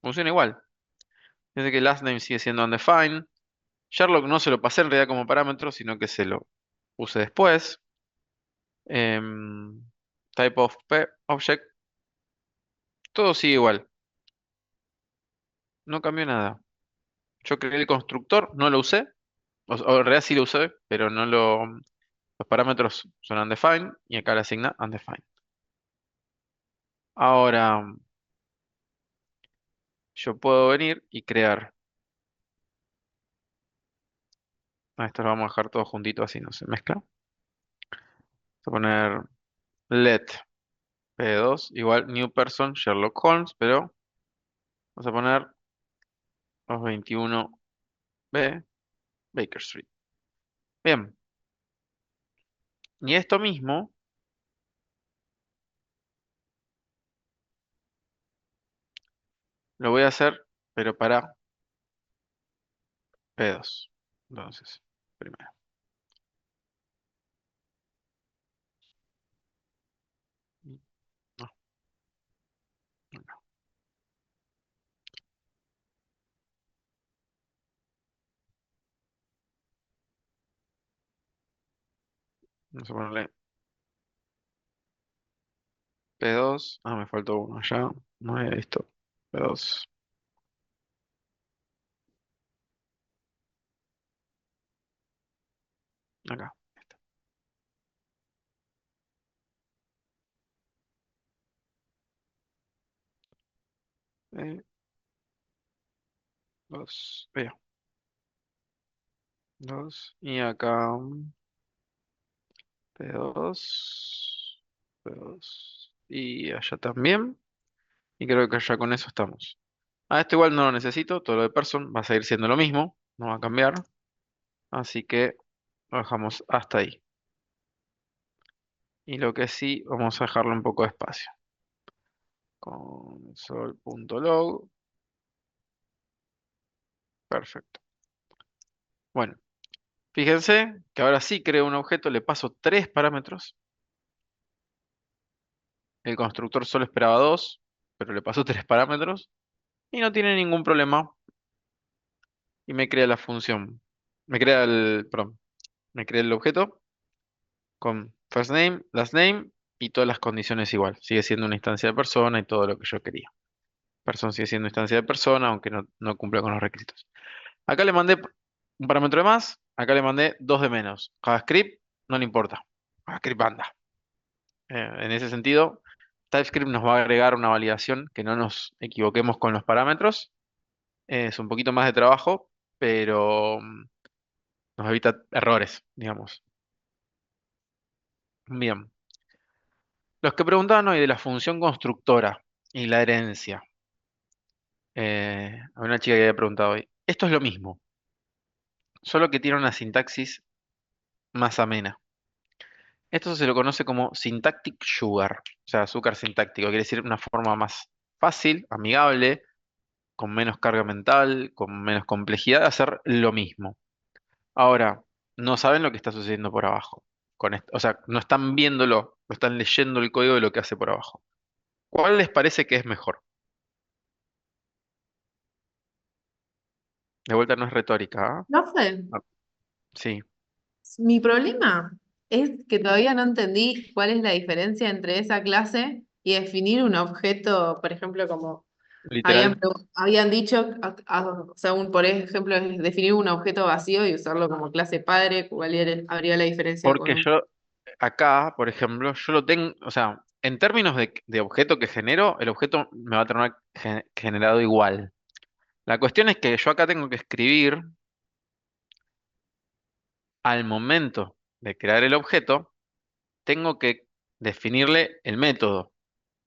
A: Funciona igual. Fíjense que last name sigue siendo undefined. Sherlock no se lo pasé en realidad como parámetro, sino que se lo puse después. Em, type of object. Todo sigue igual. No cambió nada. Yo creé el constructor, no lo usé. O en realidad sí lo usé, pero no lo. Los parámetros son undefined y acá le asigna undefined. Ahora yo puedo venir y crear. Esto lo vamos a dejar todo juntito así no se mezcla. Vamos a poner let p2 igual new person Sherlock Holmes, pero vamos a poner 221b Baker Street. Bien. Y esto mismo lo voy a hacer, pero para p2. Entonces, primero. No, no. Vamos a ponerle p2. Ah, me faltó uno ya. No había visto. P2. Acá. eh, 2, vea, 2, y acá P2, P2, y allá también, y creo que ya con eso estamos. Esto igual no lo necesito, todo lo de person va a seguir siendo lo mismo, no va a cambiar, así que lo dejamos hasta ahí. Y lo que sí, vamos a dejarle un poco de espacio. Console.log, perfecto. Bueno, fíjense que ahora sí creo un objeto, le paso 3 parámetros. El constructor solo esperaba 2, pero le paso 3 parámetros. Y no tiene ningún problema. Y me crea la función. Perdón, me crea el objeto con first name, last name y todas las condiciones igual. Sigue siendo una instancia de persona y todo lo que yo quería. Person sigue siendo instancia de persona, aunque no cumple con los requisitos. Acá le mandé un parámetro de más, acá le mandé 2 de menos. JavaScript no le importa. JavaScript anda. En ese sentido, TypeScript nos va a agregar una validación que no nos equivoquemos con los parámetros. Es un poquito más de trabajo, pero nos evita errores, digamos. Bien. Los que preguntaban hoy de la función constructora y la herencia. Había una chica que había preguntado hoy. Esto es lo mismo, solo que tiene una sintaxis más amena. Esto se lo conoce como syntactic sugar, o sea, azúcar sintáctico. Quiere decir una forma más fácil, amigable, con menos carga mental, con menos complejidad de hacer lo mismo. Ahora, no saben lo que está sucediendo por abajo. O sea, no están viéndolo, no están leyendo el código de lo que hace por abajo. ¿Cuál les parece que es mejor? De vuelta no es retórica, ¿ah?
E: Profe,
A: Ah, sí,
E: mi problema es que todavía no entendí cuál es la diferencia entre esa clase y definir un objeto, por ejemplo, como
A: literal.
E: habían dicho, o sea, por ejemplo, es definir un objeto vacío y usarlo como clase padre. ¿Cuál habría la diferencia con
A: Porque
E: un...
A: yo acá, por ejemplo, yo lo tengo, o sea, en términos de objeto que genero, el objeto me va a tener generado igual. La cuestión es que yo acá tengo que escribir al momento de crear el objeto, tengo que definirle el método,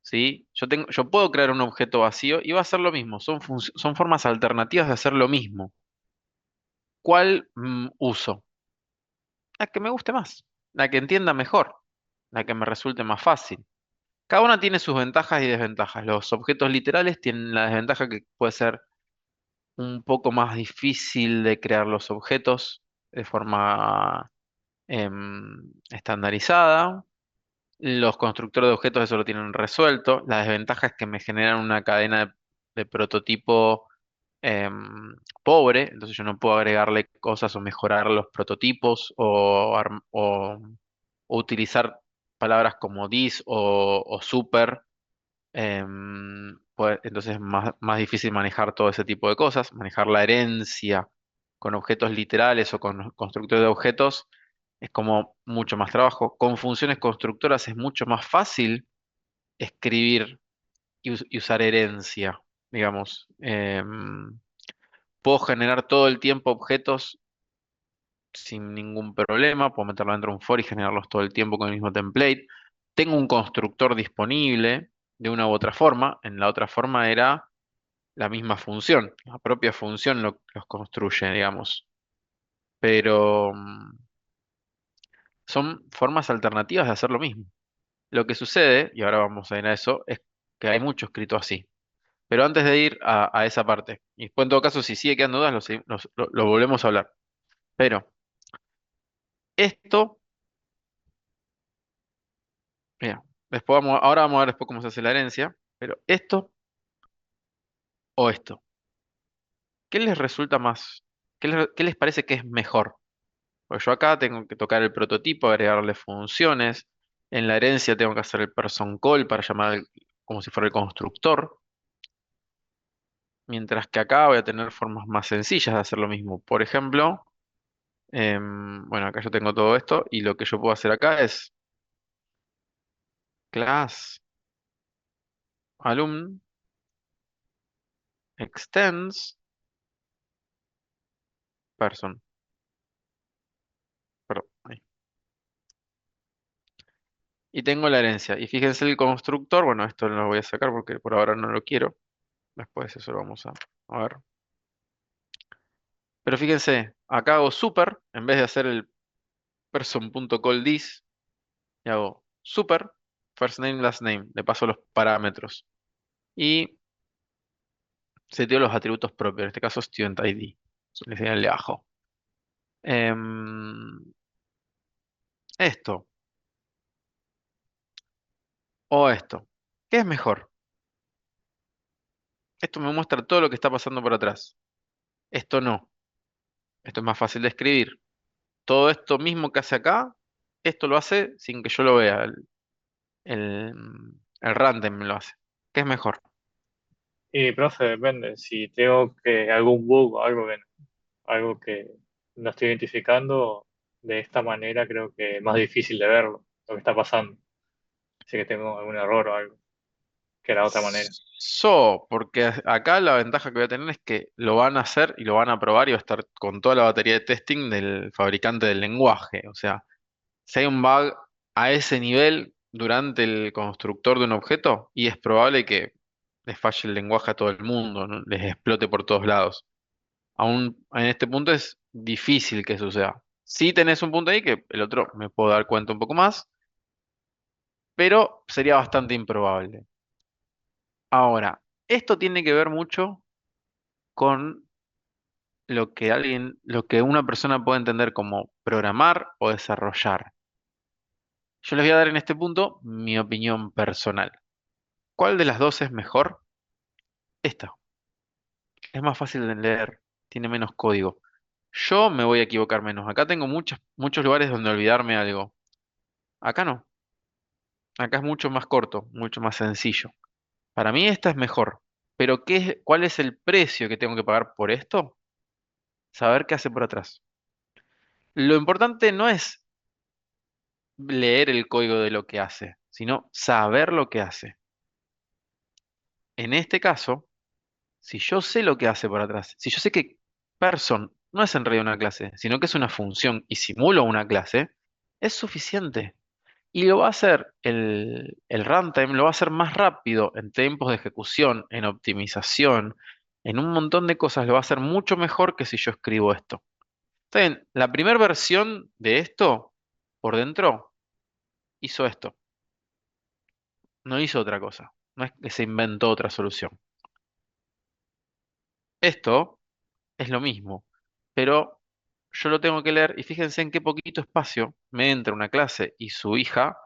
A: ¿sí? Yo puedo crear un objeto vacío y va a ser lo mismo, son formas alternativas de hacer lo mismo. ¿Cuál uso? La que me guste más, la que entienda mejor, la que me resulte más fácil. Cada una tiene sus ventajas y desventajas. Los objetos literales tienen la desventaja que puede ser un poco más difícil de crear los objetos de forma estandarizada. Los constructores de objetos eso lo tienen resuelto. La desventaja es que me generan una cadena de prototipo pobre, entonces yo no puedo agregarle cosas o mejorar los prototipos o utilizar palabras como this o super. Pues, entonces es más difícil manejar todo ese tipo de cosas, manejar la herencia con objetos literales o con constructores de objetos es como mucho más trabajo. Con funciones constructoras es mucho más fácil escribir y usar herencia, digamos. Puedo generar todo el tiempo objetos sin ningún problema, puedo meterlo dentro de un for y generarlos todo el tiempo con el mismo template. Tengo un constructor disponible de una u otra forma. En la otra forma era la misma función, la propia función los construye, digamos. Pero son formas alternativas de hacer lo mismo. Lo que sucede, y ahora vamos a ir a eso, es que hay mucho escrito así. Pero antes de ir a esa parte, y después en todo caso, si sigue quedando dudas, lo volvemos a hablar. Pero esto, mira, ahora vamos a ver después cómo se hace la herencia, pero esto o esto, ¿qué les resulta más? ¿Qué les parece que es mejor? Pues yo acá tengo que tocar el prototipo, agregarle funciones. En la herencia tengo que hacer el person call para llamar como si fuera el constructor. Mientras que acá voy a tener formas más sencillas de hacer lo mismo. Por ejemplo, bueno, acá yo tengo todo esto y lo que yo puedo hacer acá es class alum extends person. Perdón, ahí. Y tengo la herencia. Y fíjense el constructor. Bueno, esto lo voy a sacar porque por ahora no lo quiero. Después eso lo vamos a ver. Pero fíjense, acá hago super. En vez de hacer el person.callThis, y hago super. First name, last name. Le paso los parámetros. Y seteo los atributos propios. En este caso, student ID. Le señalé abajo. Esto o esto. ¿Qué es mejor? Esto me muestra todo lo que está pasando por atrás. Esto no. Esto es más fácil de escribir. Todo esto mismo que hace acá, esto lo hace sin que yo lo vea. El, el runtime me lo hace. ¿Qué es mejor?
F: Y, profe, depende. Si tengo que algún bug o algo que no estoy identificando, de esta manera creo que es más difícil de verlo, lo que está pasando. Si que tengo algún error o algo, que la otra manera.
A: Porque acá la ventaja que voy a tener es que lo van a hacer y lo van a probar y va a estar con toda la batería de testing del fabricante del lenguaje. O sea, si hay un bug a ese nivel durante el constructor de un objeto, y es probable que les falle el lenguaje a todo el mundo, ¿no? Les explote por todos lados. Aún en este punto es difícil que suceda. Si tenés un punto ahí que el otro me puedo dar cuenta un poco más, pero sería bastante improbable. Ahora, esto tiene que ver mucho con lo que una persona puede entender como programar o desarrollar. Yo les voy a dar en este punto mi opinión personal. ¿Cuál de las dos es mejor? Esta. Es más fácil de leer, tiene menos código. Yo me voy a equivocar menos. Acá tengo muchos lugares donde olvidarme algo. Acá no. Acá es mucho más corto, mucho más sencillo. Para mí esta es mejor. Pero ¿cuál es el precio que tengo que pagar por esto? Saber qué hace por atrás. Lo importante no es leer el código de lo que hace, sino saber lo que hace. En este caso, si yo sé lo que hace por atrás, si yo sé que person no es en realidad una clase, sino que es una función y simulo una clase, es suficiente. Y lo va a hacer el runtime, lo va a hacer más rápido en tiempos de ejecución, en optimización, en un montón de cosas, lo va a hacer mucho mejor que si yo escribo esto. Está bien, la primera versión de esto, por dentro, hizo esto, no hizo otra cosa, no es que se inventó otra solución. Esto es lo mismo, pero yo lo tengo que leer y fíjense en qué poquito espacio me entra una clase y su hija,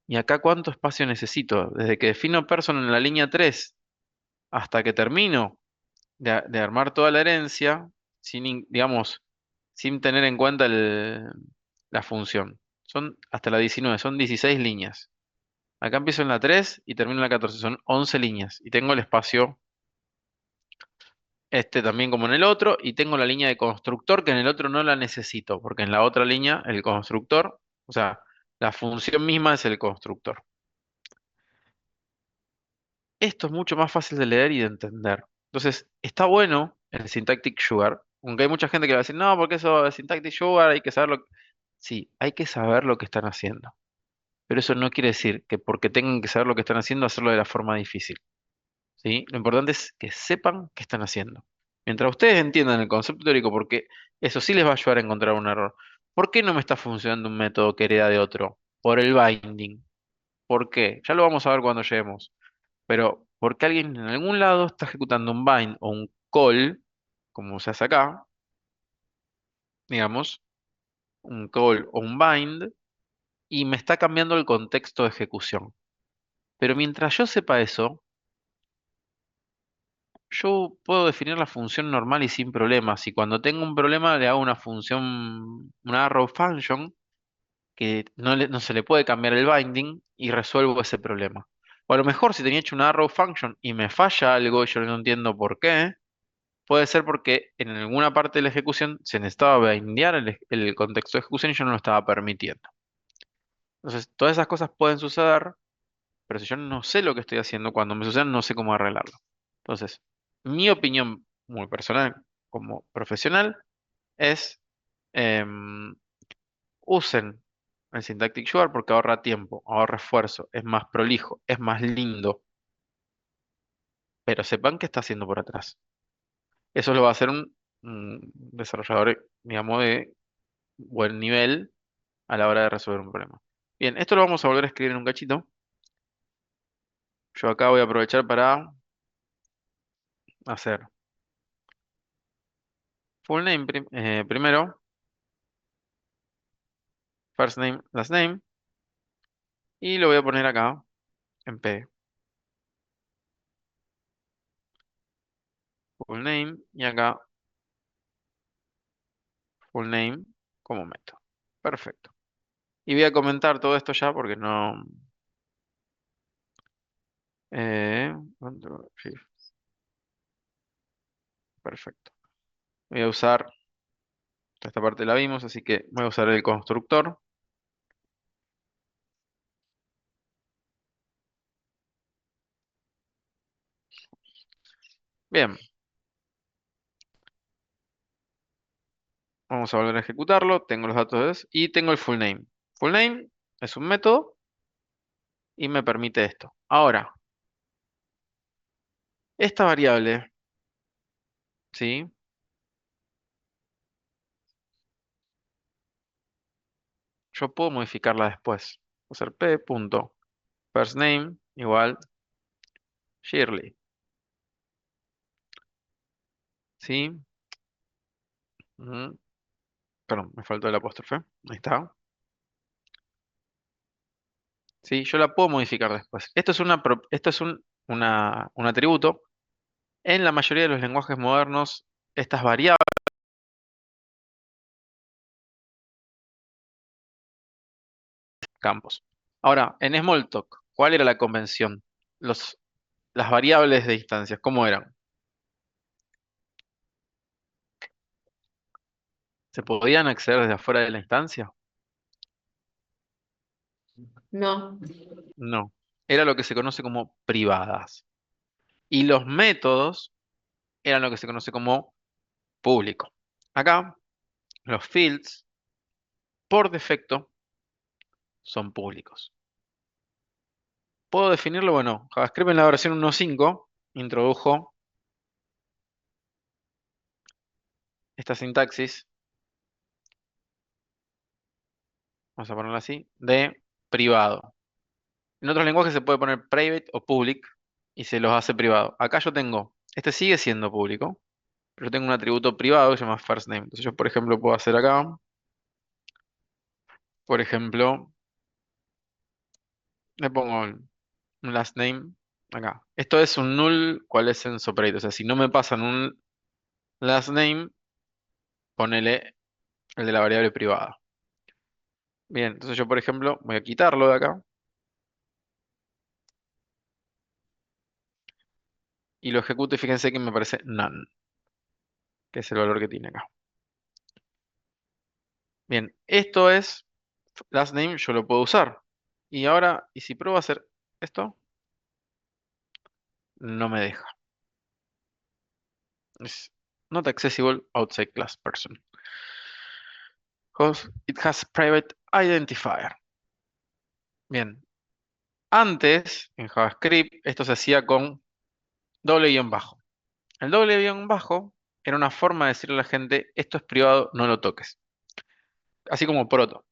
A: y acá cuánto espacio necesito, desde que defino person en la línea 3 hasta que termino de armar toda la herencia, digamos, sin tener en cuenta la función. Son hasta la 19, son 16 líneas. Acá empiezo en la 3 y termino en la 14, son 11 líneas. Y tengo el espacio también como en el otro, y tengo la línea de constructor que en el otro no la necesito, porque en la otra línea el constructor, o sea, la función misma es el constructor. Esto es mucho más fácil de leer y de entender. Entonces, está bueno el Syntactic Sugar, aunque hay mucha gente que va a decir, no, porque eso es Syntactic Sugar, hay que saberlo. Sí, hay que saber lo que están haciendo. Pero eso no quiere decir que porque tengan que saber lo que están haciendo, hacerlo de la forma difícil. ¿Sí? Lo importante es que sepan qué están haciendo. Mientras ustedes entiendan el concepto teórico, porque eso sí les va a ayudar a encontrar un error. ¿Por qué no me está funcionando un método que hereda de otro? Por el binding. ¿Por qué? Ya lo vamos a ver cuando lleguemos. Pero porque alguien en algún lado está ejecutando un bind o un call, como se hace acá, digamos, un call o un bind, y me está cambiando el contexto de ejecución. Pero mientras yo sepa eso, yo puedo definir la función normal y sin problemas. Y cuando tengo un problema, le hago una función, una arrow function, que no se le puede cambiar el binding y resuelvo ese problema. O a lo mejor si tenía hecho una arrow function y me falla algo y yo no entiendo por qué, puede ser porque en alguna parte de la ejecución se necesitaba bindear el contexto de ejecución y yo no lo estaba permitiendo. Entonces, todas esas cosas pueden suceder, pero si yo no sé lo que estoy haciendo, cuando me suceden no sé cómo arreglarlo. Entonces, Mi opinión muy personal como profesional es em, usen el Syntactic Sugar porque ahorra tiempo, ahorra esfuerzo, es más prolijo, es más lindo, pero sepan qué está haciendo por atrás. Eso lo va a hacer un desarrollador, digamos, de buen nivel a la hora de resolver un problema. Bien, esto lo vamos a volver a escribir en un cachito. Yo acá voy a aprovechar para hacer full name primero, first name, last name, y lo voy a poner acá en P. Full name y acá full name como método. Perfecto. Y voy a comentar todo esto ya porque no... Control Shift. Perfecto. Voy a usar, esta parte la vimos, así que voy a usar el constructor. Bien, vamos a volver a ejecutarlo. Tengo los datos y tengo el full name. Full name es un método y me permite esto. Ahora, esta variable, ¿sí? Yo puedo modificarla después. Voy a hacer p.firstName igual Shirley, ¿sí? Ujú. Perdón, me faltó el apóstrofe. Ahí está. Sí, yo la puedo modificar después. Esto es un atributo. En la mayoría de los lenguajes modernos, estas variables campos. Ahora, en Smalltalk, ¿cuál era la convención? Los, las variables de instancias, ¿cómo eran? ¿Se podían acceder desde afuera de la instancia?
E: No.
A: No. Era lo que se conoce como privadas. Y los métodos eran lo que se conoce como público. Acá, los fields, por defecto, son públicos. ¿Puedo definirlo? Bueno, JavaScript en la versión 1.5 introdujo esta sintaxis, vamos a ponerla así, de privado. En otros lenguajes se puede poner private o public y se los hace privado. Acá yo tengo, este sigue siendo público, pero yo tengo un atributo privado que se llama first name. Entonces yo, por ejemplo, puedo hacer acá, por ejemplo, le pongo un last name acá. Esto es un null coalescence operator. O sea, si no me pasan un last name, ponele el de la variable privada. Bien, entonces yo, por ejemplo, voy a quitarlo de acá y lo ejecuto y fíjense que me parece none, que es el valor que tiene acá. Bien, esto es last name, yo lo puedo usar. Y ahora, ¿y si pruebo a hacer esto? No me deja. Es not accessible outside class person. Because it has private identifier. Bien, antes en JavaScript esto se hacía con doble guión bajo. El doble guión bajo era una forma de decirle a la gente, esto es privado, no lo toques. Así como proto.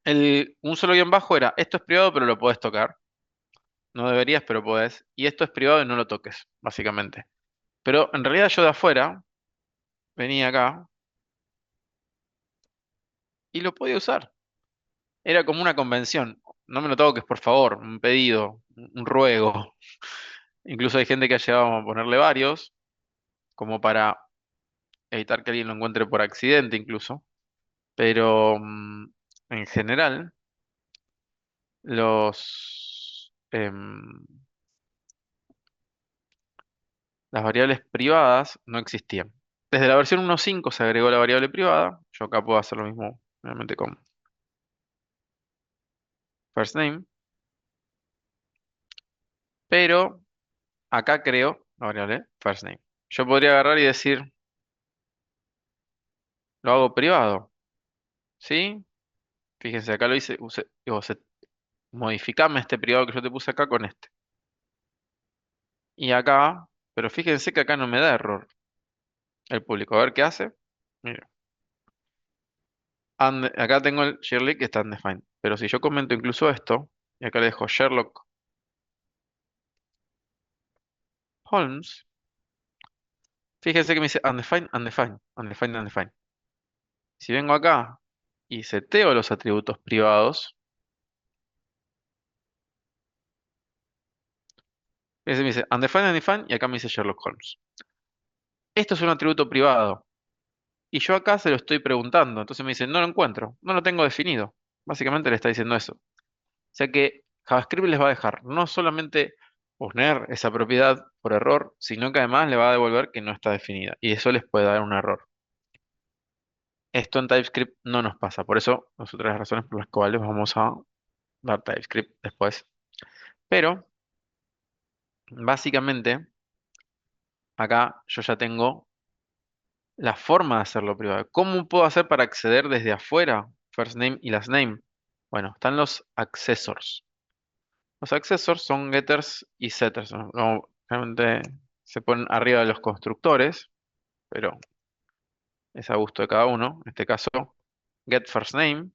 A: Un solo guión bajo era, esto es privado, pero lo puedes tocar. No deberías, pero puedes. Y esto es privado y no lo toques, básicamente. Pero en realidad yo de afuera venía acá y lo podía usar. Era como una convención. No me lo toques, por favor. Un pedido, un ruego. Incluso hay gente que ha llegado a ponerle varios, como para evitar que alguien lo encuentre por accidente incluso. Pero en general, las variables privadas no existían. Desde la versión 1.5 se agregó la variable privada. Yo acá puedo hacer lo mismo, obviamente, con first name. Pero acá creo la variable first name. Yo podría agarrar y decir, lo hago privado, ¿sí? Fíjense, acá lo hice, modificame este privado que yo te puse acá con este. Y acá, pero fíjense que acá no me da error el público. A ver qué hace. Mira, acá tengo el Shirley que está undefined. Pero si yo comento incluso esto, y acá le dejo Sherlock Holmes, fíjense que me dice undefined, undefined, undefined, undefined. Si vengo acá y seteo los atributos privados, fíjense, me dice undefined, undefined, y acá me dice Sherlock Holmes. Esto es un atributo privado. Y yo acá se lo estoy preguntando. Entonces me dice, no lo encuentro, no lo tengo definido. Básicamente le está diciendo eso. O sea que JavaScript les va a dejar no solamente poner esa propiedad por error, sino que además le va a devolver que no está definida. Y eso les puede dar un error. Esto en TypeScript no nos pasa. Por eso, es otra de las razones por las cuales vamos a dar TypeScript después. Pero, básicamente, acá yo ya tengo la forma de hacerlo privado. ¿Cómo puedo hacer para acceder desde afuera? First name y last name. Bueno, están los accessors. Los accessors son getters y setters, ¿no? Realmente se ponen arriba de los constructores, pero es a gusto de cada uno. En este caso, get first name,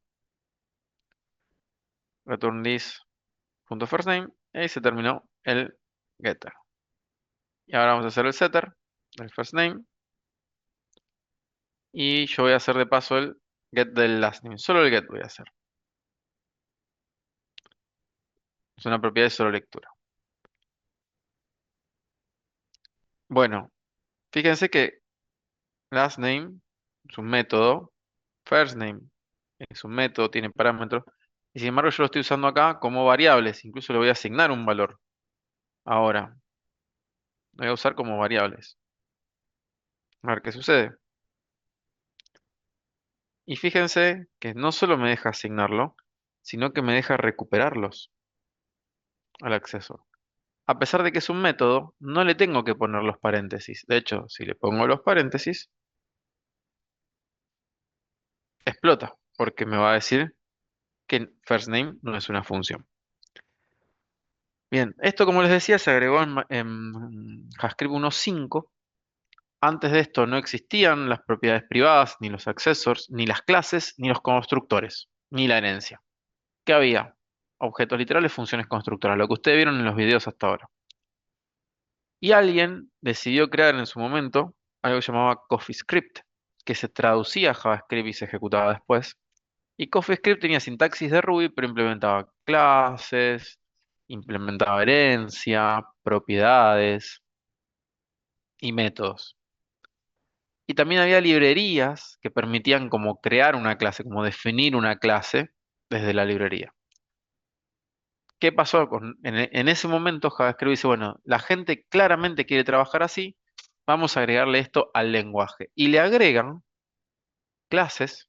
A: return this punto first name, y ahí se terminó el getter. Y ahora vamos a hacer el setter del first name, y yo voy a hacer de paso el get del last name. Solo el get voy a hacer. Es una propiedad de solo lectura. Bueno, fíjense que last name es un método, first name es un método, tiene parámetros, y sin embargo yo lo estoy usando acá como variables, incluso le voy a asignar un valor. Ahora, lo voy a usar como variables. A ver qué sucede. Y fíjense que no solo me deja asignarlo, sino que me deja recuperarlos al acceso. A pesar de que es un método, no le tengo que poner los paréntesis. De hecho, si le pongo los paréntesis, explota, porque me va a decir que first name no es una función. Bien, esto como les decía se agregó en JavaScript 1.5. Antes de esto no existían las propiedades privadas, ni los accessors, ni las clases, ni los constructores, ni la herencia. ¿Qué había? Objetos literales, funciones constructoras, lo que ustedes vieron en los videos hasta ahora. Y alguien decidió crear en su momento algo que llamaba CoffeeScript, que se traducía a JavaScript y se ejecutaba después. Y CoffeeScript tenía sintaxis de Ruby, pero implementaba clases, implementaba herencia, propiedades y métodos. Y también había librerías que permitían como crear una clase, como definir una clase desde la librería. ¿Qué pasó en ese momento? JavaScript dice, bueno, la gente claramente quiere trabajar así, vamos a agregarle esto al lenguaje. Y le agregan clases,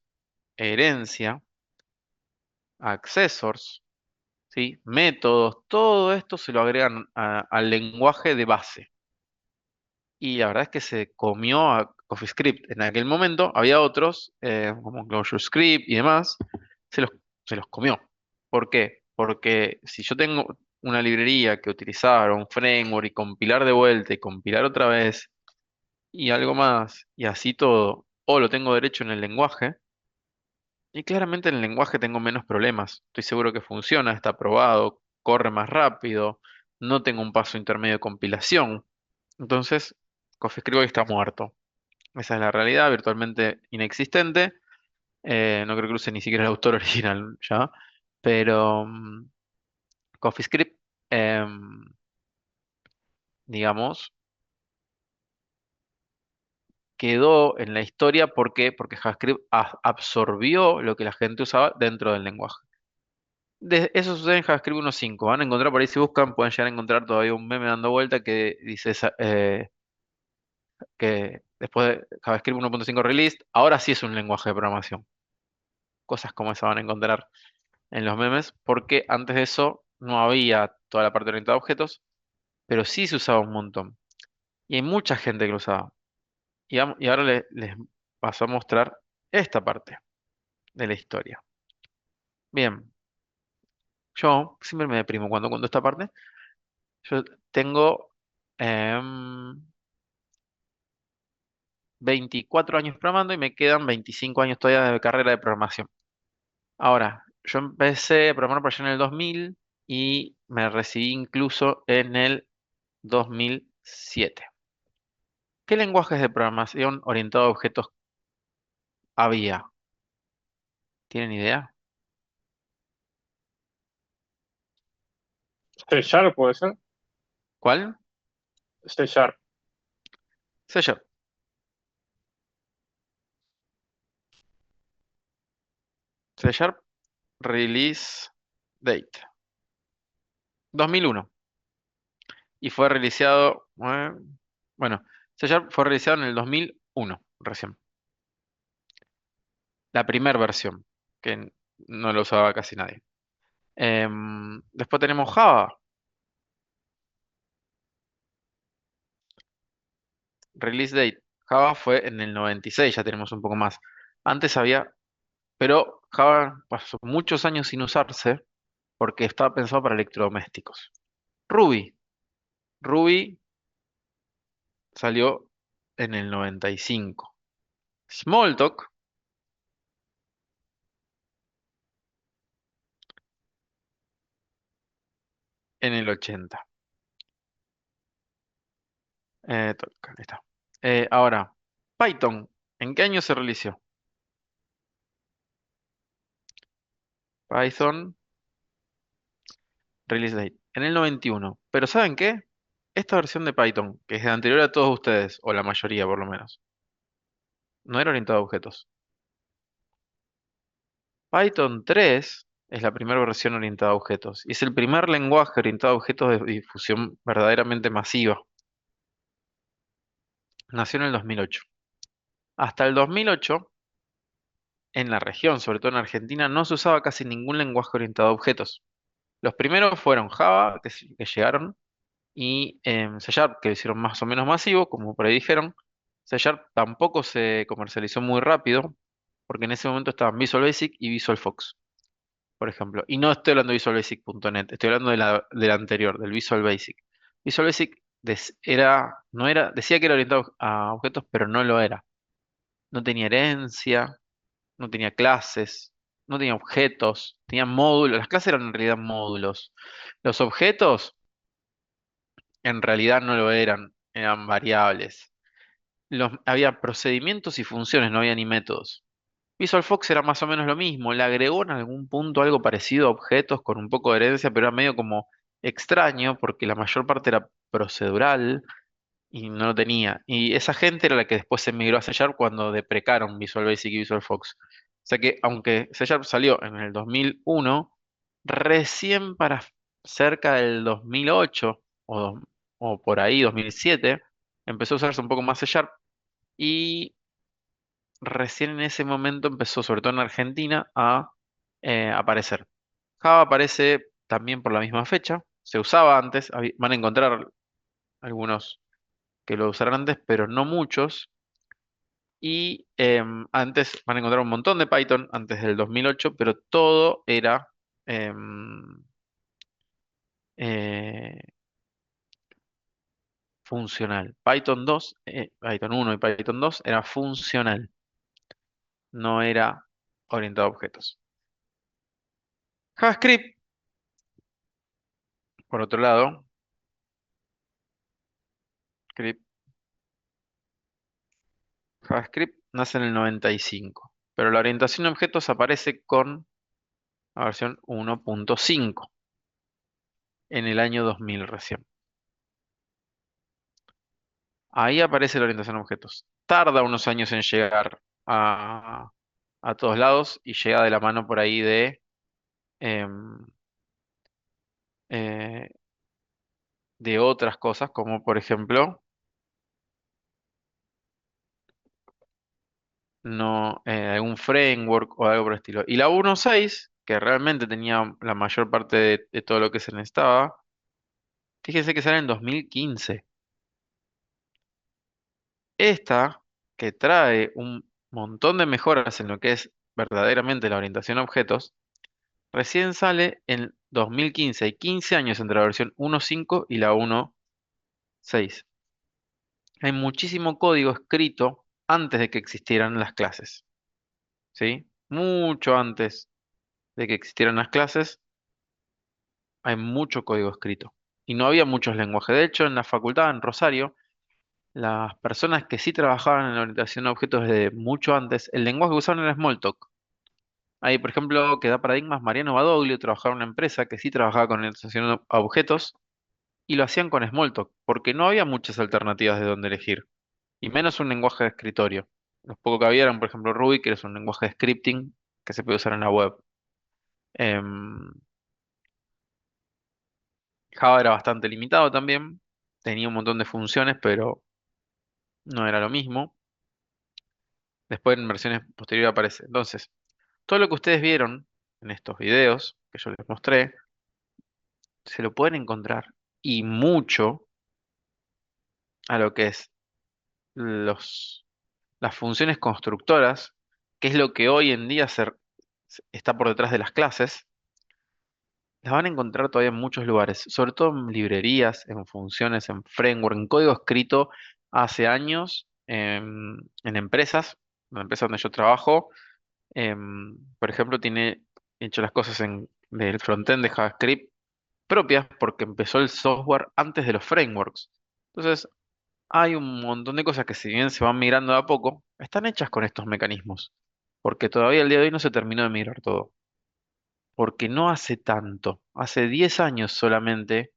A: herencia, accessors, ¿sí? Métodos, todo esto se lo agregan al lenguaje de base. Y la verdad es que se comió a CoffeeScript. En aquel momento había otros, como ClojureScript y demás, se los, se los comió. ¿Por qué? Porque si yo tengo una librería que utilizar, un framework y compilar de vuelta y compilar otra vez y algo más, y así todo, o lo tengo derecho en el lenguaje, y claramente en el lenguaje tengo menos problemas. Estoy seguro que funciona, está probado, corre más rápido, no tengo un paso intermedio de compilación. Entonces, CoffeeScript hoy está muerto. Esa es la realidad, virtualmente inexistente. No creo que use ni siquiera el autor original ya. Pero CoffeeScript, em, digamos, quedó en la historia. ¿Por qué? Porque JavaScript absorbió lo que la gente usaba dentro del lenguaje. Eso sucede en JavaScript 1.5. Van a encontrar por ahí, si buscan, pueden llegar a encontrar todavía un meme dando vuelta que dice que después de JavaScript 1.5 release, ahora sí es un lenguaje de programación. Cosas como esa van a encontrar en los memes, porque antes de eso no había toda la parte orientada a objetos, pero sí se usaba un montón. Y hay mucha gente que lo usaba. Y ahora les paso a mostrar esta parte de la historia. Bien, yo siempre me deprimo cuando cuento esta parte. Yo tengo em, 24 años programando y me quedan 25 años todavía de carrera de programación. Ahora, yo empecé a programar por allá en el 2000 y me recibí incluso en el 2007. ¿Qué lenguajes de programación orientado a objetos había? ¿Tienen idea?
F: C Sharp puede ser.
A: ¿Cuál?
F: C Sharp.
A: C Sharp. C Sharp Release Date. 2001. Y fue releaseado, bueno, C Sharp fue releaseado en el 2001, recién. La primera versión, que no lo usaba casi nadie. Después tenemos Java. Release date. Java fue en el 96, ya tenemos un poco más. Antes había, pero Java pasó muchos años sin usarse porque estaba pensado para electrodomésticos. Ruby. Ruby salió en el 95. Smalltalk en el 80. Ahí está. Ahora, Python. ¿En qué año se realizó? Python Release Date. En el 91. Pero ¿saben qué? Esta versión de Python, que es de anterior a todos ustedes, o la mayoría por lo menos, no era orientado a objetos. Python 3 es la primera versión orientada a objetos y es el primer lenguaje orientado a objetos de difusión verdaderamente masiva. Nació en el 2008. Hasta el 2008, en la región, sobre todo en Argentina, no se usaba casi ningún lenguaje orientado a objetos. Los primeros fueron Java, que llegaron, y C Sharp, que lo hicieron más o menos masivo, como por ahí dijeron. C Sharp tampoco se comercializó muy rápido, porque en ese momento estaban Visual Basic y Visual Fox, por ejemplo. Y no estoy hablando de visualbasic.net, estoy hablando de la anterior, del Visual Basic. Visual Basic no era, decía que era orientado a objetos, pero no lo era. No tenía herencia, no tenía clases, no tenía objetos, tenía módulos. Las clases eran en realidad módulos. Los objetos en realidad no lo eran, eran variables. Había procedimientos y funciones, no había ni métodos. Visual Fox era más o menos lo mismo, le agregó en algún punto algo parecido a objetos con un poco de herencia, pero era medio como extraño porque la mayor parte era procedural y no lo tenía. Y esa gente era la que después se migró a C Sharp cuando deprecaron Visual Basic y Visual Fox. O sea que aunque C Sharp salió en el 2001, recién para cerca del 2008 o por ahí 2007, empezó a usarse un poco más C Sharp y recién en ese momento empezó, sobre todo en Argentina, a aparecer. Java aparece también por la misma fecha, se usaba antes, van a encontrar algunos que lo usaron antes, pero no muchos. Y antes van a encontrar un montón de Python antes del 2008, pero todo era em, eh, funcional. Python 1 y Python 2 era funcional, no era orientado a objetos. JavaScript, por otro lado, script- JavaScript nace en el 95, pero la orientación a objetos aparece con la versión 1.5 en el año 2000 recién. Ahí aparece la orientación a objetos. Tarda unos años en llegar a todos lados y llega de la mano por ahí em, eh, de otras cosas, como por ejemplo, no, algún framework o algo por el estilo. Y la 1.6, que realmente tenía la mayor parte de todo lo que se necesitaba, fíjense que sale en 2015. Esta, que trae un montón de mejoras en lo que es verdaderamente la orientación a objetos, recién sale en 2015. Hay 15 años entre la versión 1.5 y la 1.6. Hay muchísimo código escrito antes de que existieran las clases, ¿sí? Mucho antes de que existieran las clases, hay mucho código escrito. Y no había muchos lenguajes. De hecho, en la facultad, en Rosario, las personas que sí trabajaban en la orientación a objetos desde mucho antes, el lenguaje que usaban era Smalltalk. Ahí, por ejemplo, que da paradigmas, Mariano Badoglio trabajaba en una empresa que sí trabajaba con orientación a objetos y lo hacían con Smalltalk, porque no había muchas alternativas de dónde elegir, y menos un lenguaje de escritorio. Los pocos que había eran, por ejemplo, Ruby, que es un lenguaje de scripting que se puede usar en la web. Em, Java era bastante limitado también, tenía un montón de funciones, pero no era lo mismo. Después en versiones posteriores aparece. Entonces, todo lo que ustedes vieron en estos videos que yo les mostré, se lo pueden encontrar y mucho a lo que es los, las funciones constructoras, que es lo que hoy en día está por detrás de las clases, las van a encontrar todavía en muchos lugares, sobre todo en librerías, en funciones, en framework, en código escrito hace años en empresas, la empresa donde yo trabajo, por ejemplo, tiene hecho las cosas del frontend de JavaScript propias porque empezó el software antes de los frameworks. Entonces, hay un montón de cosas que si bien se van migrando de a poco, están hechas con estos mecanismos, porque todavía el día de hoy no se terminó de migrar todo, porque no hace tanto, hace 10 años solamente,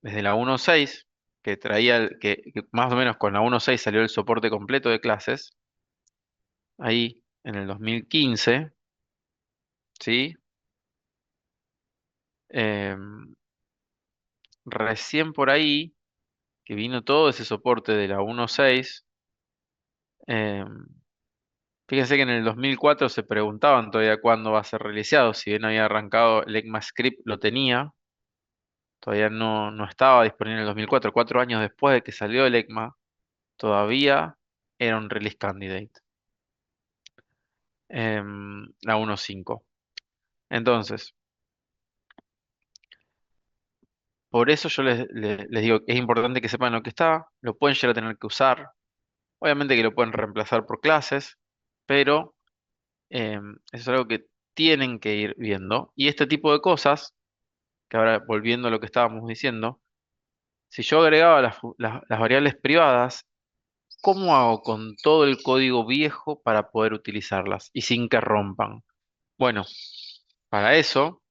A: desde la 1.6, que traía, que más o menos con la 1.6 salió el soporte completo de clases, ahí en el 2015, ¿sí? Em, Recién por ahí, que vino todo ese soporte de la 1.6, em, fíjense que en el 2004 se preguntaban todavía cuándo va a ser releaseado, si bien había arrancado el ECMAScript lo tenía, todavía no estaba disponible en el 2004, 4 años después de que salió el ECMA, todavía era un release candidate, la 1.5. Entonces, por eso yo les digo que es importante que sepan lo que está, lo pueden llegar a tener que usar, obviamente que lo pueden reemplazar por clases, pero eso es algo que tienen que ir viendo. Y este tipo de cosas, que ahora volviendo a lo que estábamos diciendo, si yo agregaba las variables privadas, ¿cómo hago con todo el código viejo para poder utilizarlas y sin que rompan? Bueno, para eso,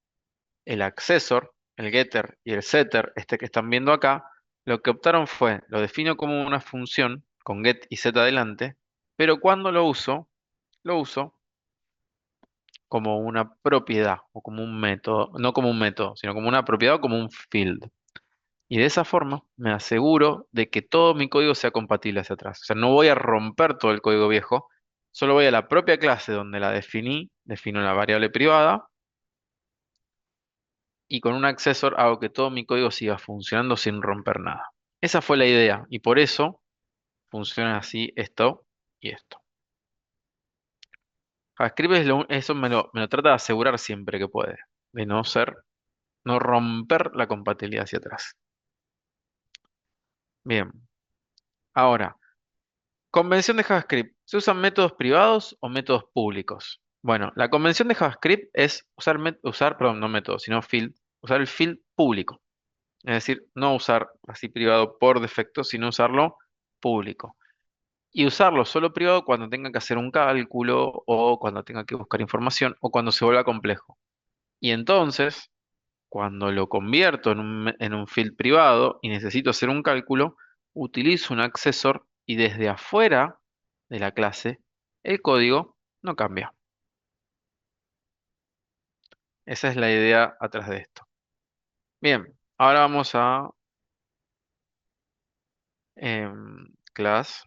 A: el accessor, el getter y el setter, este que están viendo acá, lo que optaron fue, lo defino como una función con get y set adelante, pero cuando lo uso como una propiedad o como un método, no como un método, sino como una propiedad o como un field. Y de esa forma me aseguro de que todo mi código sea compatible hacia atrás. O sea, no voy a romper todo el código viejo, solo voy a la propia clase donde la definí, defino la variable privada y con un accessor hago que todo mi código siga funcionando sin romper nada. Esa fue la idea y por eso funciona así esto y esto. JavaScript eso me lo trata de asegurar siempre que puede, de no romper la compatibilidad hacia atrás. Bien, ahora, convención de JavaScript. ¿Se usan métodos privados o métodos públicos? Bueno, la convención de JavaScript es perdón, no método, sino field, usar el field público. Es decir, no usar así privado por defecto, sino usarlo público. Y usarlo solo privado cuando tenga que hacer un cálculo o cuando tenga que buscar información o cuando se vuelva complejo. Y entonces, cuando lo convierto en un field privado y necesito hacer un cálculo, utilizo un accessor y desde afuera de la clase el código no cambia. Esa es la idea atrás de esto. Bien, ahora vamos a class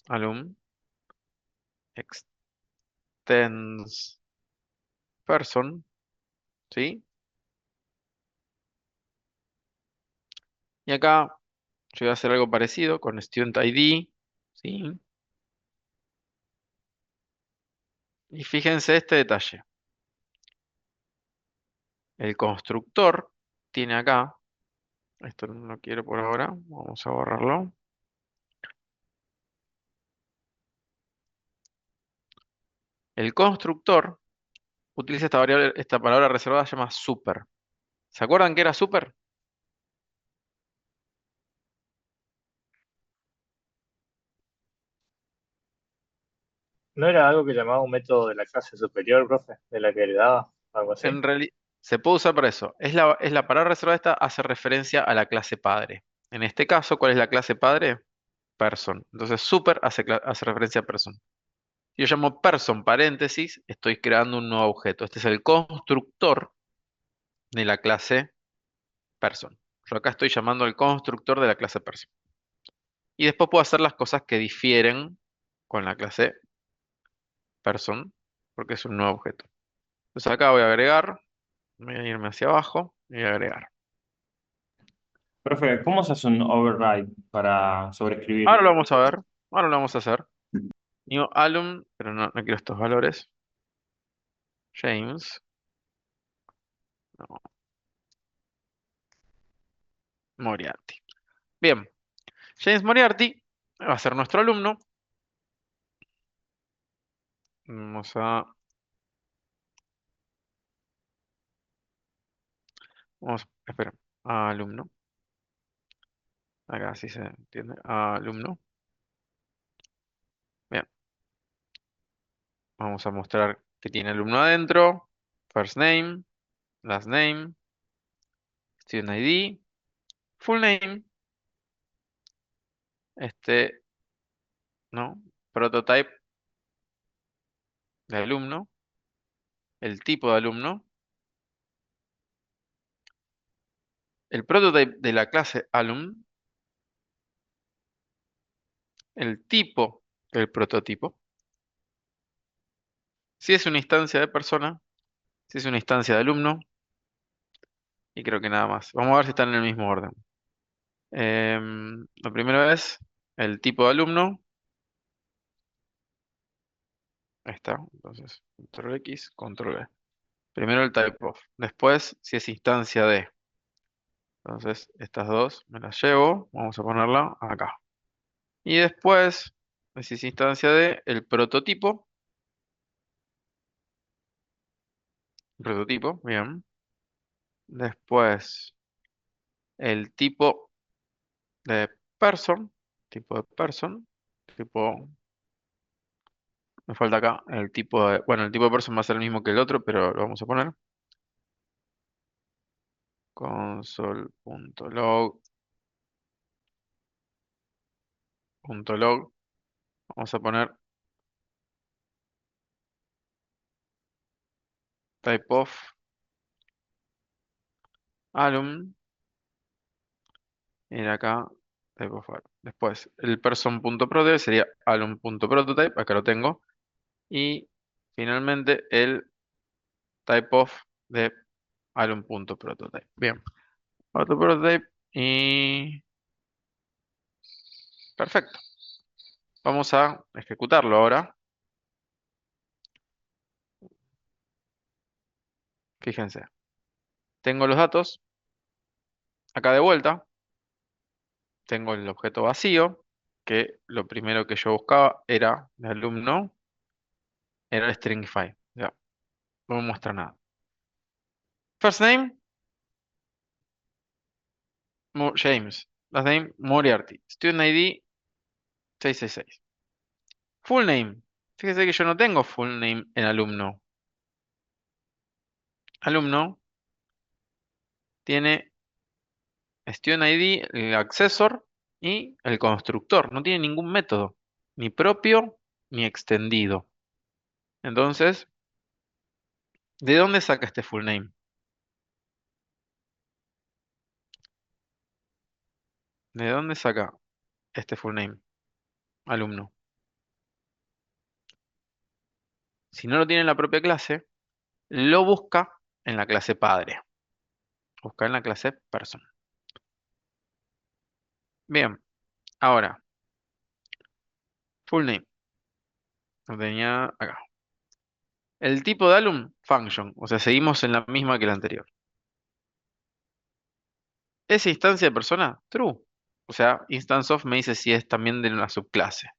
A: alum extends person, ¿sí? Y acá Yo voy a hacer algo parecido con student ID, ¿sí? Y fíjense este detalle. El constructor tiene acá, esto no lo quiero por ahora, vamos a borrarlo. El constructor utiliza esta variable, esta palabra reservada se llama super. ¿Se acuerdan que era super?
F: ¿No era algo que llamaba un método de la clase superior, profe? De la que heredaba, algo así.
A: En realidad, se puede usar para eso. Es la palabra reservada esta hace referencia a la clase padre. En este caso, ¿cuál es la clase padre? Person. Entonces, super hace referencia a person. Si yo llamo person paréntesis, estoy creando un nuevo objeto. Este es el constructor de la clase person. Yo acá estoy llamando al constructor de la clase person. Y después puedo hacer las cosas que difieren con la clase person, porque es un nuevo objeto. Entonces acá voy a agregar, voy a irme hacia abajo y voy a agregar.
C: Profe, ¿cómo se hace un override para
A: Ahora
C: sobreescribir?
A: lo vamos a ver, ahora lo vamos a hacer. New alum, pero no quiero estos valores. James, no, Moriarty. Bien, James Moriarty va a ser nuestro alumno. Espera, alumno. Acá sí se entiende. Alumno. Bien, vamos a mostrar que tiene alumno adentro. First name, last name, student ID, full name. ¿No? Prototype de alumno, el tipo de alumno, el prototype de la clase alum, el tipo del prototipo, si es una instancia de persona, si es una instancia de alumno, y creo que nada más. Vamos a ver si están en el mismo orden. La primera es el tipo de alumno. Ahí está. Entonces, control X, control V. Primero el type of. Después, si es instancia de. Entonces, estas dos me las llevo. Vamos a ponerla acá. Y después, si es instancia de el prototipo. Prototipo, bien. Después, el tipo de person. Tipo de person. Tipo. Me falta acá el tipo de. Bueno, el tipo de person va a ser el mismo que el otro, pero lo vamos a poner. Console.log. .log. Vamos a poner type of alum. Y de acá type of alum. Después, el person.prototype sería alum.prototype. Acá lo tengo. Y finalmente el type of de alum.prototype. Bien. Autoprototype y perfecto. Vamos a ejecutarlo ahora. Fíjense. Tengo los datos. Acá de vuelta. Tengo el objeto vacío. Que lo primero que yo buscaba era de alumno. Era el stringify. Ya. No me muestra nada. First name. James. Last name. Moriarty. Student ID. 666. Full name. Fíjense que yo no tengo full name en alumno. Alumno tiene student ID, el accessor y el constructor. No tiene ningún método, ni propio ni extendido. Entonces, ¿de dónde saca este full name? ¿De dónde saca este full name? Alumno. Si no lo tiene en la propia clase, lo busca en la clase padre. Busca en la clase person. Bien, ahora, full name. Lo tenía acá. El tipo de alum, function. O sea, seguimos en la misma que la anterior. Esa instancia de persona, true. O sea, instance of me dice si es también de una subclase.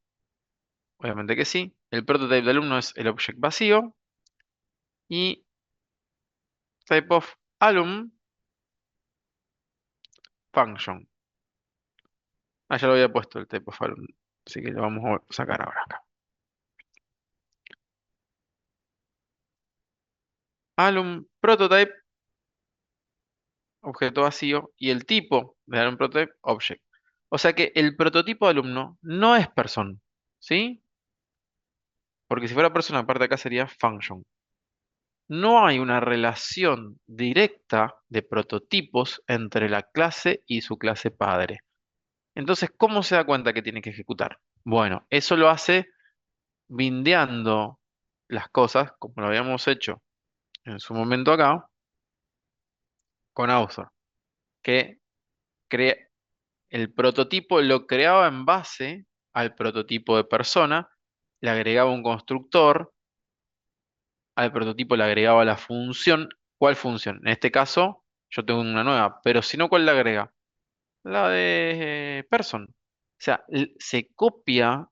A: Obviamente que sí. El prototype de alumno es el object vacío. Y type of alum, function. Ah, ya lo había puesto el type of alum. Así que lo vamos a sacar ahora acá. Alum prototype, objeto vacío. Y el tipo de alum prototype, object. O sea que el prototipo de alumno no es person. ¿Sí? Porque si fuera persona, aparte acá sería function. No hay una relación directa de prototipos entre la clase y su clase padre. Entonces, ¿cómo se da cuenta que tiene que ejecutar? Bueno, eso lo hace bindeando las cosas, como lo habíamos hecho en su momento acá, con author, que crea el prototipo, lo creaba en base al prototipo de persona, le agregaba un constructor, al prototipo le agregaba la función. ¿Cuál función? En este caso, yo tengo una nueva, pero si no, ¿cuál le agrega? La de person. O sea, se copia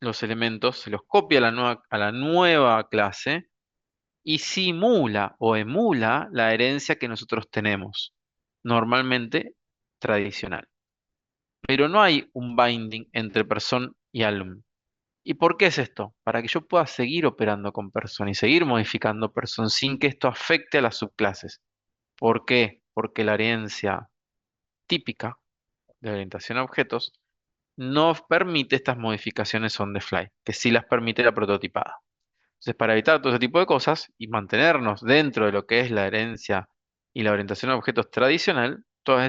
A: los elementos, se los copia a la nueva clase y simula o emula la herencia que nosotros tenemos, normalmente tradicional. Pero no hay un binding entre person y alum. ¿Y por qué es esto? Para que yo pueda seguir operando con person y seguir modificando person sin que esto afecte a las subclases. ¿Por qué? Porque la herencia típica de orientación a objetos no permite estas modificaciones on the fly, que sí las permite la prototipada. Entonces, para evitar todo ese tipo de cosas y mantenernos dentro de lo que es la herencia y la orientación a objetos tradicional, todo